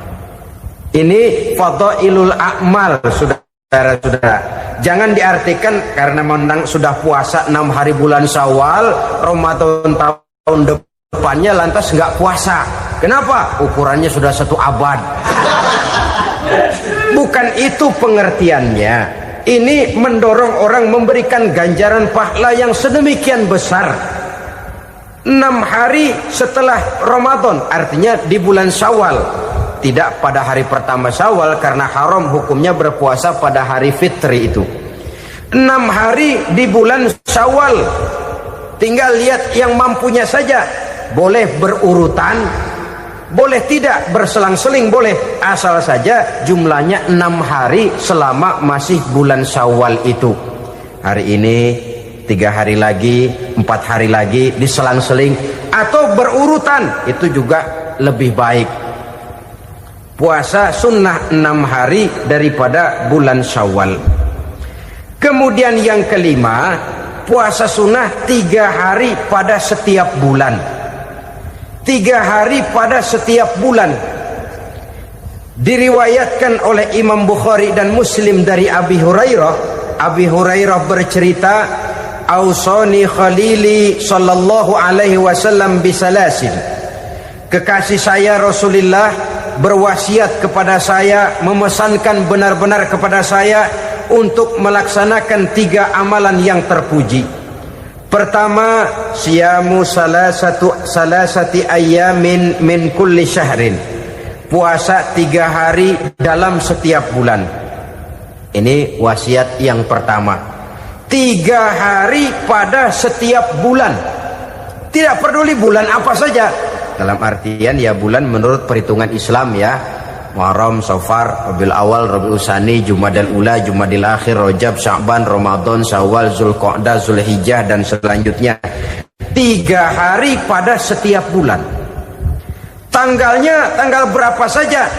Ini fadailul a'mal, saudara-saudara. Jangan diartikan karena memang sudah puasa 6 hari bulan Syawal, Ramadan tahun depannya lantas nggak puasa. Kenapa? Ukurannya sudah 1 abad. Bukan itu pengertiannya. Ini mendorong orang memberikan ganjaran pahala yang sedemikian besar. 6 hari setelah Ramadan, artinya di bulan Syawal. Tidak pada hari pertama Syawal, karena haram hukumnya berpuasa pada hari fitri itu. 6 hari di bulan Syawal. Tinggal lihat yang mampunya saja. Boleh berurutan, boleh tidak berselang-seling, boleh. Asal saja jumlahnya 6 hari selama masih bulan Syawal itu. Hari ini 3 hari lagi, 4 hari lagi, diselang-seling atau berurutan, itu juga lebih baik. Puasa sunnah 6 hari daripada bulan Syawal. Kemudian yang kelima, puasa sunnah 3 hari pada setiap bulan. 3 hari pada setiap bulan. Diriwayatkan oleh Imam Bukhari dan Muslim dari Abi Hurairah. Abi Hurairah bercerita, "Ausani khalili sallallahu alaihi wasallam bisalasin." Kekasih saya Rasulullah berwasiat kepada saya, memesankan benar-benar kepada saya untuk melaksanakan 3 amalan yang terpuji. Pertama, siyamu salasati ayyamin min kulli syahrin. Puasa 3 hari dalam setiap bulan. Ini wasiat yang pertama. 3 hari pada setiap bulan. Tidak peduli bulan apa saja. Dalam artian ya bulan menurut perhitungan Islam ya. Muharram, Safar, Rabiul Awal, Rabiul Tsani, Jumadal Ula, Jumadil Akhir, Rajab, Sya'ban, Ramadan, Syawal, Zulqa'dah, Zulhijjah dan selanjutnya. 3 hari pada setiap bulan. Tanggalnya tanggal berapa saja.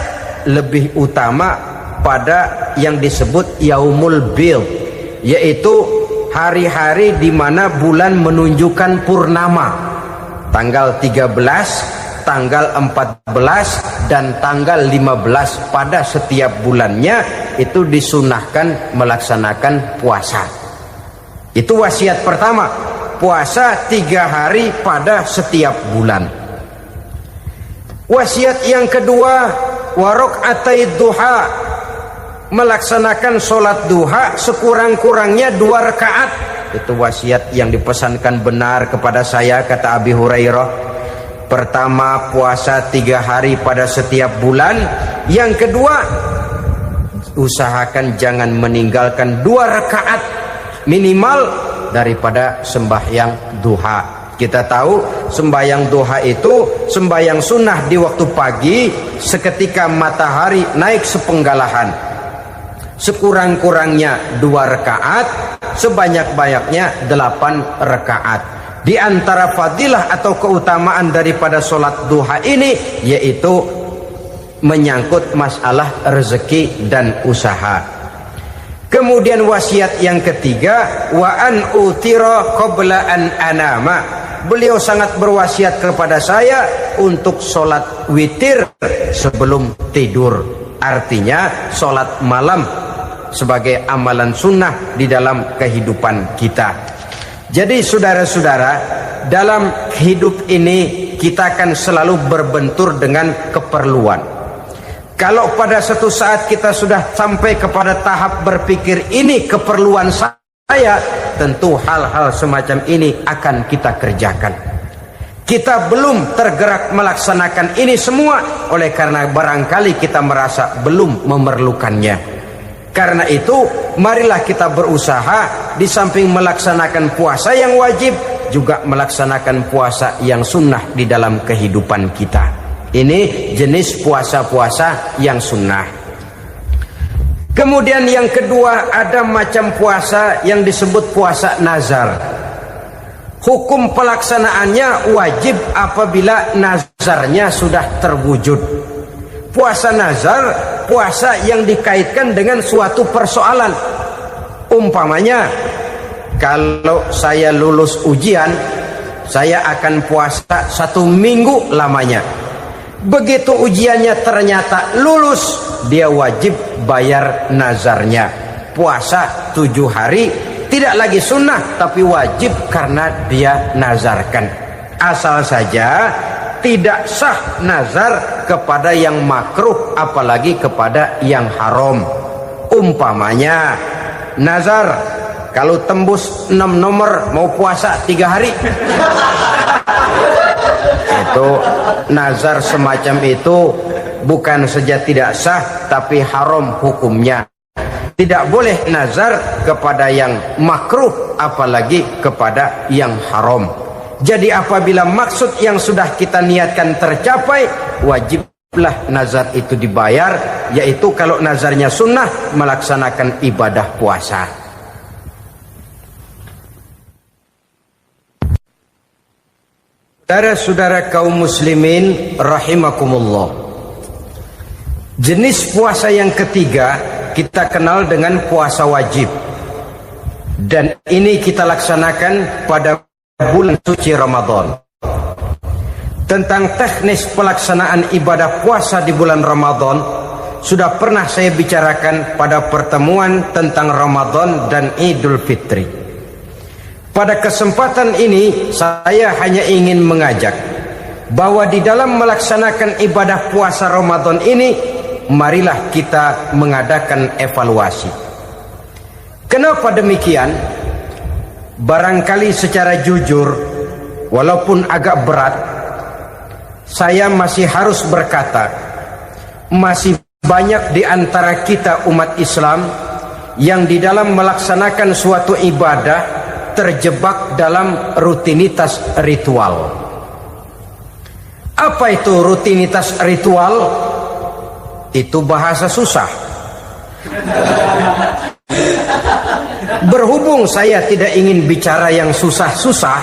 Lebih utama pada yang disebut Yaumul Bid, yaitu hari-hari di mana bulan menunjukkan purnama. Tanggal 13, tanggal 14 dan tanggal 15 pada setiap bulannya itu disunahkan melaksanakan puasa. Itu wasiat pertama, puasa 3 hari pada setiap bulan. Wasiat yang kedua, waraqatai duha, melaksanakan sholat duha sekurang-kurangnya 2 rakaat. Itu wasiat yang dipesankan benar kepada saya, kata Abi Hurairah. Pertama, puasa 3 hari pada setiap bulan. Yang kedua, usahakan jangan meninggalkan 2 rakaat minimal daripada sembahyang duha. Kita tahu sembahyang duha itu sembahyang sunnah di waktu pagi seketika matahari naik sepenggalahan. Sekurang-kurangnya 2 rakaat, sebanyak-banyaknya 8 rakaat. Di antara fadilah atau keutamaan daripada sholat duha ini yaitu menyangkut masalah rezeki dan usaha. Kemudian wasiat yang ketiga, wa an utira qabla an anama. Beliau sangat berwasiat kepada saya untuk sholat witir sebelum tidur. Artinya sholat malam sebagai amalan sunnah di dalam kehidupan kita. Jadi saudara-saudara, dalam hidup ini kita akan selalu berbentur dengan keperluan. Kalau pada suatu saat kita sudah sampai kepada tahap berpikir ini keperluan saya, tentu hal-hal semacam ini akan kita kerjakan. Kita belum tergerak melaksanakan ini semua oleh karena barangkali kita merasa belum memerlukannya. Karena itu marilah kita berusaha di samping melaksanakan puasa yang wajib juga melaksanakan puasa yang sunnah di dalam kehidupan kita. Ini jenis puasa-puasa yang sunnah. Kemudian yang kedua, ada macam puasa yang disebut puasa nazar. Hukum pelaksanaannya wajib apabila nazarnya sudah terwujud. Puasa nazar, puasa yang dikaitkan dengan suatu persoalan. Umpamanya, kalau saya lulus ujian, saya akan puasa 1 minggu lamanya. Begitu ujiannya ternyata lulus, dia wajib bayar nazarnya. Puasa 7 hari, tidak lagi sunnah, tapi wajib karena dia nazarkan. Asal saja tidak sah nazar kepada yang makruh, apalagi kepada yang haram. Umpamanya nazar, kalau tembus 6 nomor mau puasa 3 hari. Itu nazar semacam itu bukan saja tidak sah, tapi haram hukumnya. Tidak boleh nazar kepada yang makruh, apalagi kepada yang haram. Jadi apabila maksud yang sudah kita niatkan tercapai, wajiblah nazar itu dibayar, yaitu kalau nazarnya sunnah melaksanakan ibadah puasa. Saudara-saudara kaum muslimin rahimakumullah. Jenis puasa yang ketiga kita kenal dengan puasa wajib. Dan ini kita laksanakan pada bulan suci Ramadan. Tentang teknis pelaksanaan ibadah puasa di bulan Ramadan, sudah pernah saya bicarakan pada pertemuan tentang Ramadan dan Idul Fitri. Pada kesempatan ini saya hanya ingin mengajak bahwa di dalam melaksanakan ibadah puasa Ramadan ini, marilah kita mengadakan evaluasi. Kenapa demikian? Barangkali secara jujur, walaupun agak berat, saya masih harus berkata, masih banyak di antara kita umat Islam yang di dalam melaksanakan suatu ibadah terjebak dalam rutinitas ritual. Apa itu rutinitas ritual? Itu bahasa susah. Berhubung saya tidak ingin bicara yang susah-susah,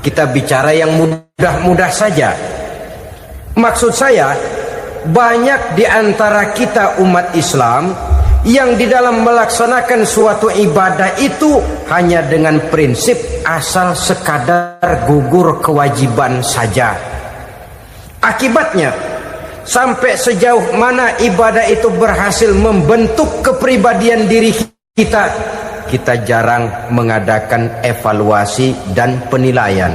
kita bicara yang mudah-mudah saja. Maksud saya, banyak di antara kita umat Islam yang di dalam melaksanakan suatu ibadah itu hanya dengan prinsip asal sekadar gugur kewajiban saja. Akibatnya, sampai sejauh mana ibadah itu berhasil membentuk kepribadian diri kita, kita jarang mengadakan evaluasi dan penilaian.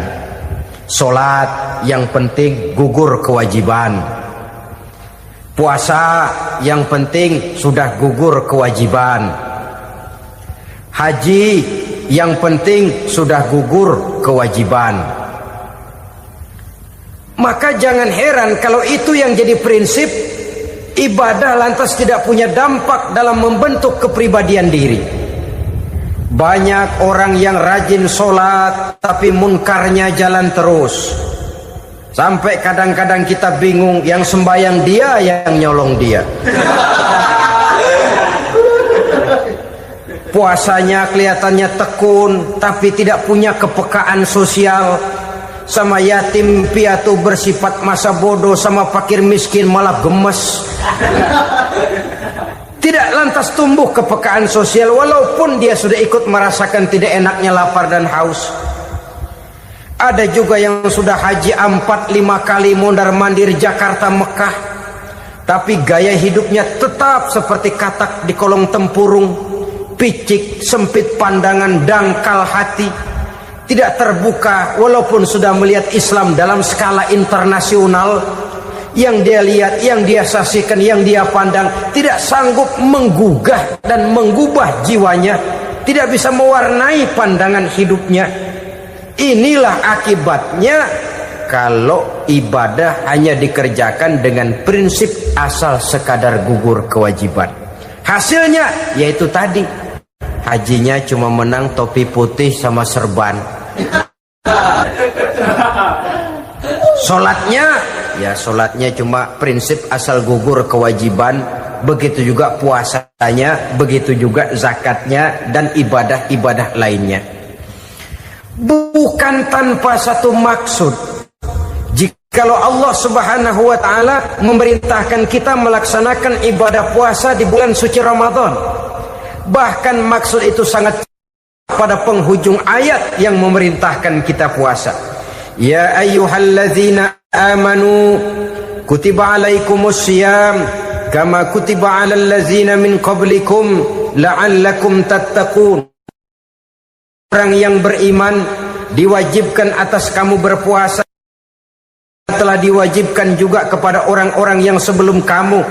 Solat yang penting gugur kewajiban. Puasa yang penting sudah gugur kewajiban. Haji yang penting sudah gugur kewajiban. Maka jangan heran kalau itu yang jadi prinsip, ibadah lantas tidak punya dampak dalam membentuk kepribadian diri. Banyak orang yang rajin sholat tapi munkarnya jalan terus. Sampai kadang-kadang kita bingung, yang sembahyang dia, yang nyolong dia. Puasanya kelihatannya tekun tapi tidak punya kepekaan sosial. Sama yatim piatu bersifat masa bodoh, sama fakir miskin malah gemes. Tidak lantas tumbuh kepekaan sosial walaupun dia sudah ikut merasakan tidak enaknya lapar dan haus. Ada juga yang sudah haji 4-5 kali mondar-mandir Jakarta Mekah, tapi gaya hidupnya tetap seperti katak di kolong tempurung, picik, sempit pandangan, dangkal hati. Tidak terbuka walaupun sudah melihat Islam dalam skala internasional. Yang dia lihat, yang dia saksikan, yang dia pandang, tidak sanggup menggugah dan mengubah jiwanya, tidak bisa mewarnai pandangan hidupnya. Inilah akibatnya kalau ibadah hanya dikerjakan dengan prinsip asal sekadar gugur kewajiban. Hasilnya yaitu tadi, hajinya cuma menang topi putih sama serban. Sholatnya cuma prinsip asal gugur kewajiban. Begitu juga puasanya, begitu juga zakatnya dan ibadah-ibadah lainnya. Bukan tanpa satu maksud. Jikalau Allah Subhanahu wa ta'ala memerintahkan kita melaksanakan ibadah puasa di bulan suci Ramadan, bahkan maksud itu sangat pada penghujung ayat yang memerintahkan kita puasa. Ya ayyuhalladzina amanu kutiba alaikumus syiyam kama kutiba alal ladzina min qablikum la'allakum tattaqun. Orang yang beriman diwajibkan atas kamu berpuasa, telah diwajibkan juga kepada orang-orang yang sebelum kamu,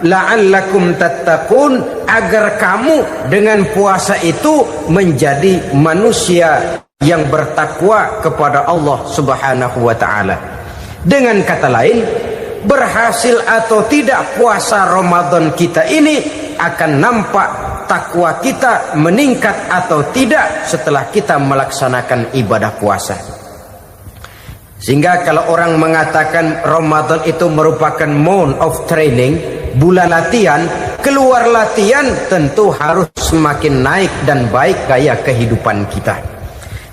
la'allakum tattaqun, agar kamu dengan puasa itu menjadi manusia yang bertakwa kepada Allah Subhanahu wa ta'ala. Dengan kata lain, berhasil atau tidak puasa Ramadan kita ini akan nampak takwa kita meningkat atau tidak setelah kita melaksanakan ibadah puasa. Sehingga kalau orang mengatakan Ramadan itu merupakan month of training, bulan latihan, keluar latihan tentu harus semakin naik dan baik gaya kehidupan kita.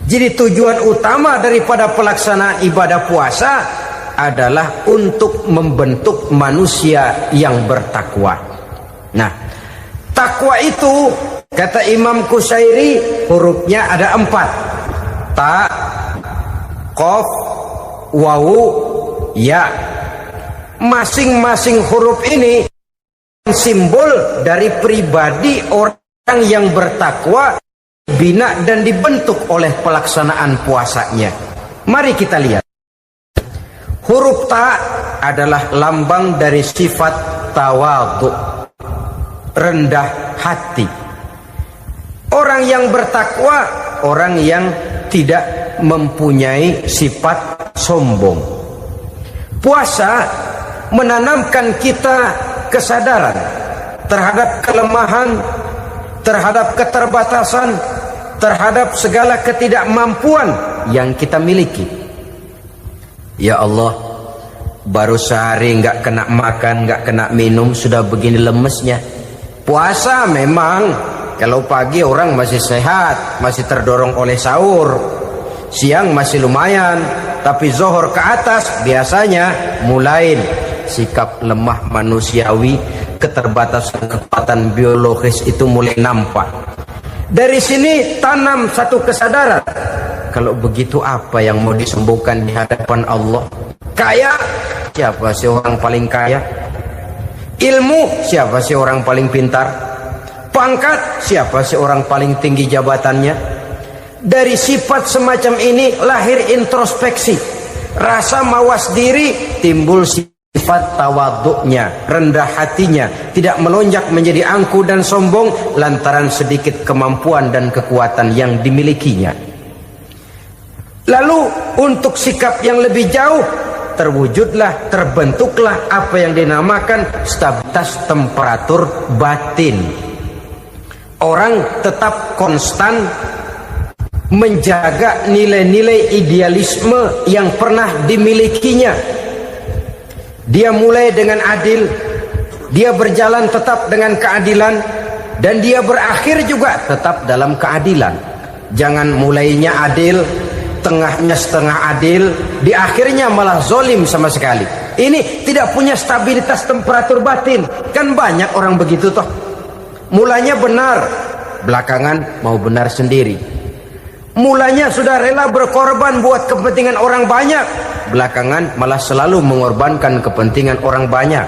Jadi tujuan utama daripada pelaksanaan ibadah puasa adalah untuk membentuk manusia yang bertakwa. Nah, takwa itu kata Imam Qusairi hurufnya ada 4. Ta, qaf, wawu, ya. Masing-masing huruf ini simbol dari pribadi orang yang bertakwa, bina dan dibentuk oleh pelaksanaan puasanya. Mari kita lihat. Huruf ta adalah lambang dari sifat tawadhu, rendah hati. Orang yang bertakwa, orang yang tidak mempunyai sifat sombong. Puasa menanamkan kita kesadaran terhadap kelemahan, terhadap keterbatasan, terhadap segala ketidakmampuan yang kita miliki. Ya Allah, baru sehari nggak kena makan, nggak kena minum, sudah begini lemesnya. Puasa memang, kalau pagi orang masih sehat, masih terdorong oleh sahur, siang masih lumayan, tapi zuhur ke atas biasanya mulai sikap lemah manusiawi, keterbatasan kekuatan biologis itu mulai nampak. Dari sini tanam satu kesadaran, kalau begitu apa yang mau disembuhkan di hadapan Allah? Kaya, siapa sih orang paling kaya? Ilmu, siapa sih orang paling pintar? Pangkat, siapa sih orang paling tinggi jabatannya? Dari sifat semacam ini lahir introspeksi, rasa mawas diri, timbul sifat tawaduknya, rendah hatinya, tidak melonjak menjadi angku dan sombong lantaran sedikit kemampuan dan kekuatan yang dimilikinya. Lalu untuk sikap yang lebih jauh, terwujudlah, terbentuklah apa yang dinamakan stabilitas temperatur batin. Orang tetap konstan menjaga nilai-nilai idealisme yang pernah dimilikinya. Dia mulai dengan adil, dia berjalan tetap dengan keadilan, dan dia berakhir juga tetap dalam keadilan. Jangan mulainya adil, tengahnya setengah adil, di akhirnya malah zolim sama sekali. Ini tidak punya stabilitas temperatur batin. Kan banyak orang begitu toh. Mulanya benar, belakangan mau benar sendiri. Mulanya sudah rela berkorban buat kepentingan orang banyak, belakangan malah selalu mengorbankan kepentingan orang banyak.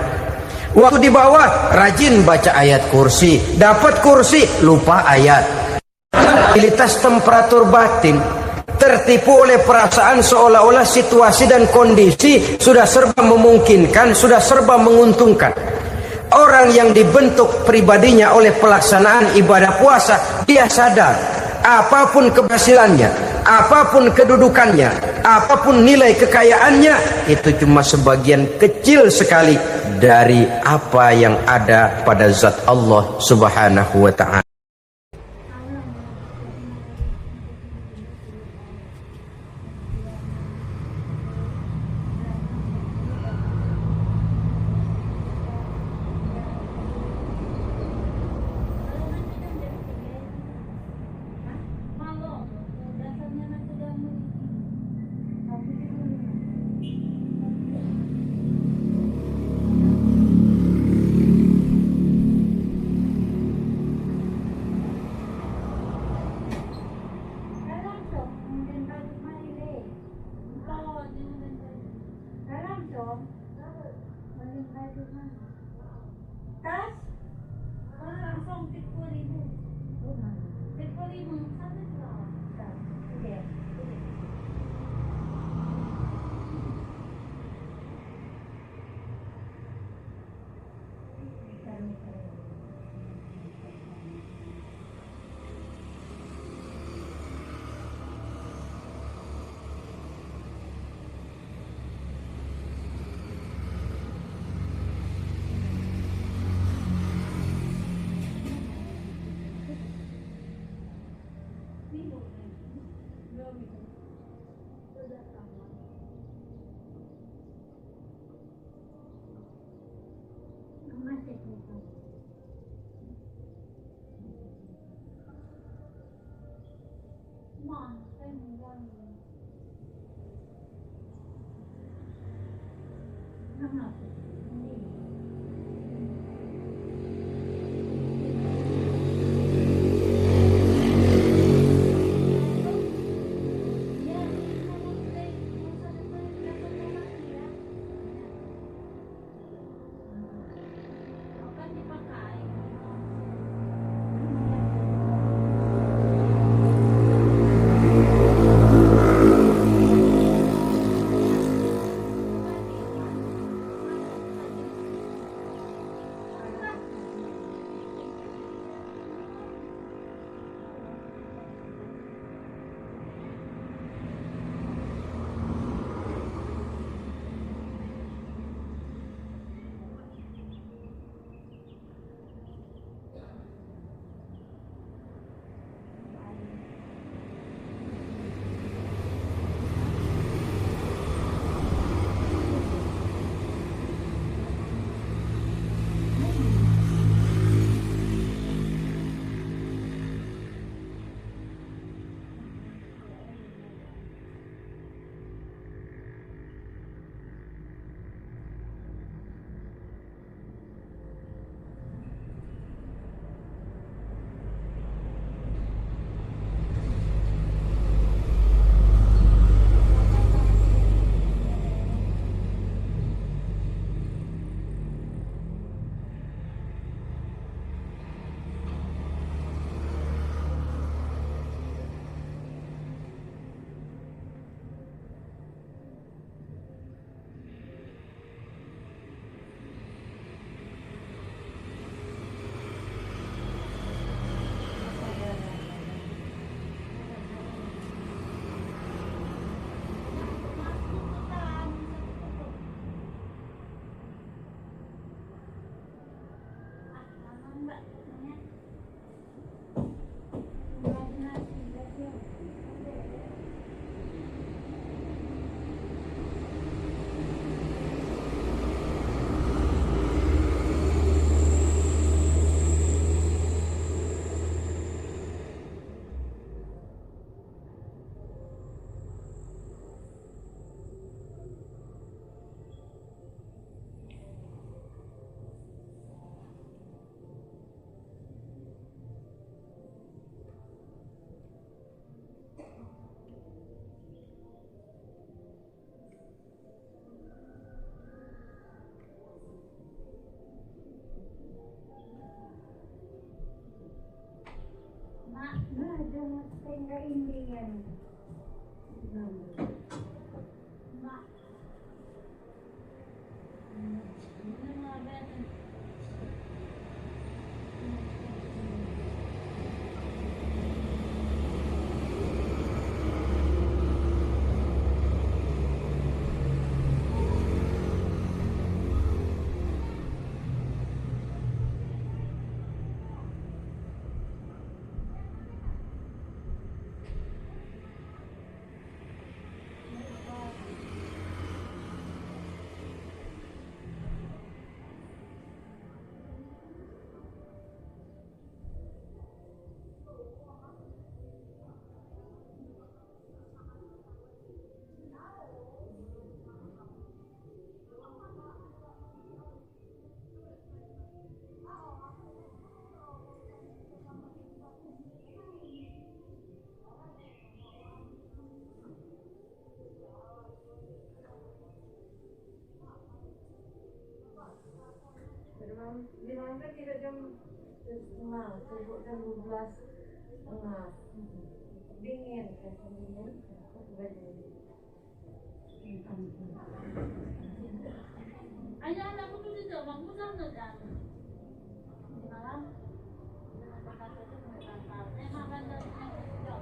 Waktu di bawah rajin baca ayat kursi, dapat kursi lupa ayat. Stabilitas temperatur batin, tertipu oleh perasaan seolah-olah situasi dan kondisi sudah serba memungkinkan, sudah serba menguntungkan. Orang yang dibentuk pribadinya oleh pelaksanaan ibadah puasa, dia sadar apapun keberhasilannya, apapun kedudukannya, apapun nilai kekayaannya, itu cuma sebagian kecil sekali dari apa yang ada pada zat Allah Subhanahu wa ta'ala. Nah, jangan tengah ini kan. Mak. Di malam kan kita jam 10, sibuk jam 12:30. Dingin kan, dingin. Ayah anakku tuh tidak mampu sana kan. Di malam. Kata itu berangkat. Makan dari yang kecil.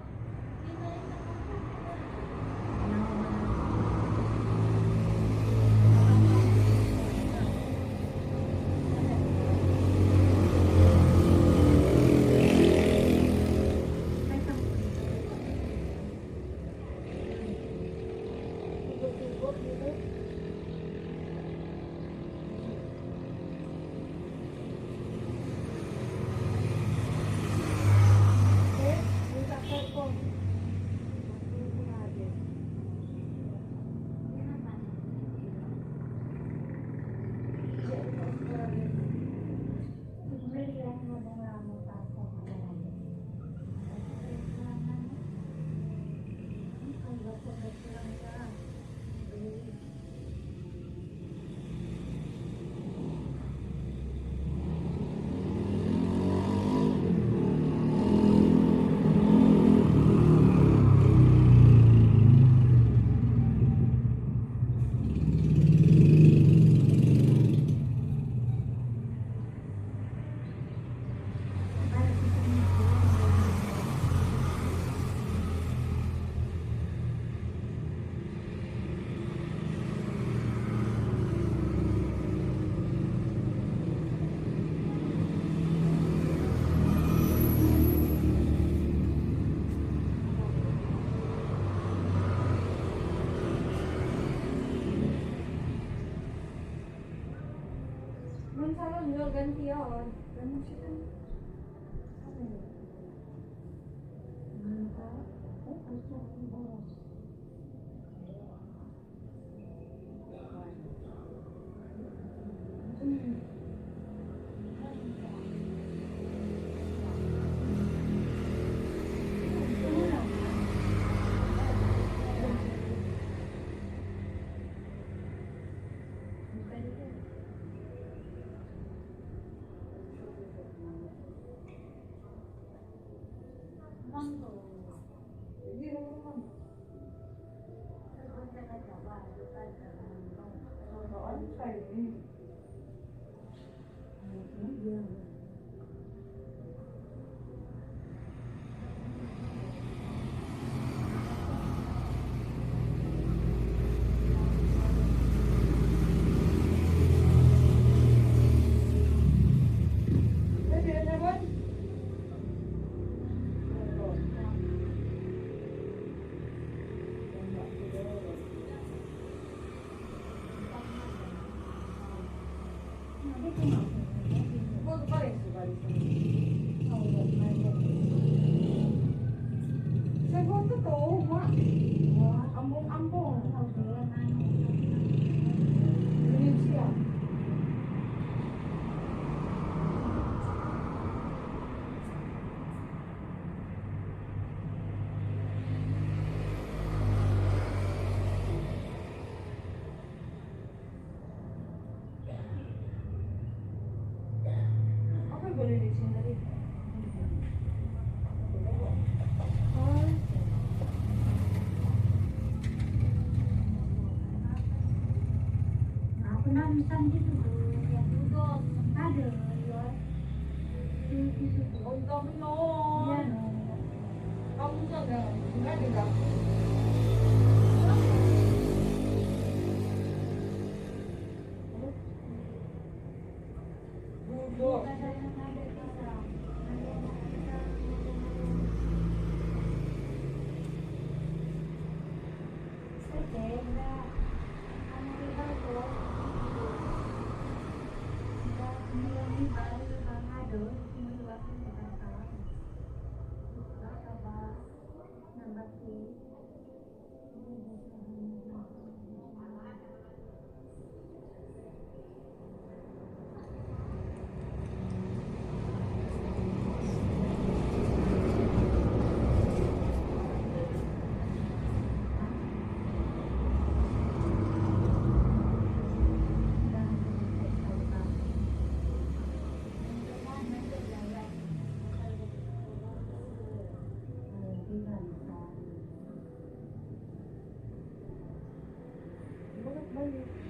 Salah juga gantian. Dan musik San gitu yang duduk ada ya di situ. Untuk Iya minum. no. Kamu juga enggak juga. Duduk. Ada yang ada kita. Ada yang kita. Sepeda. Kamu lihat tuh. Dia ini baru orang ada ini waktu kita tahu. Coba nambah sih. Boleh.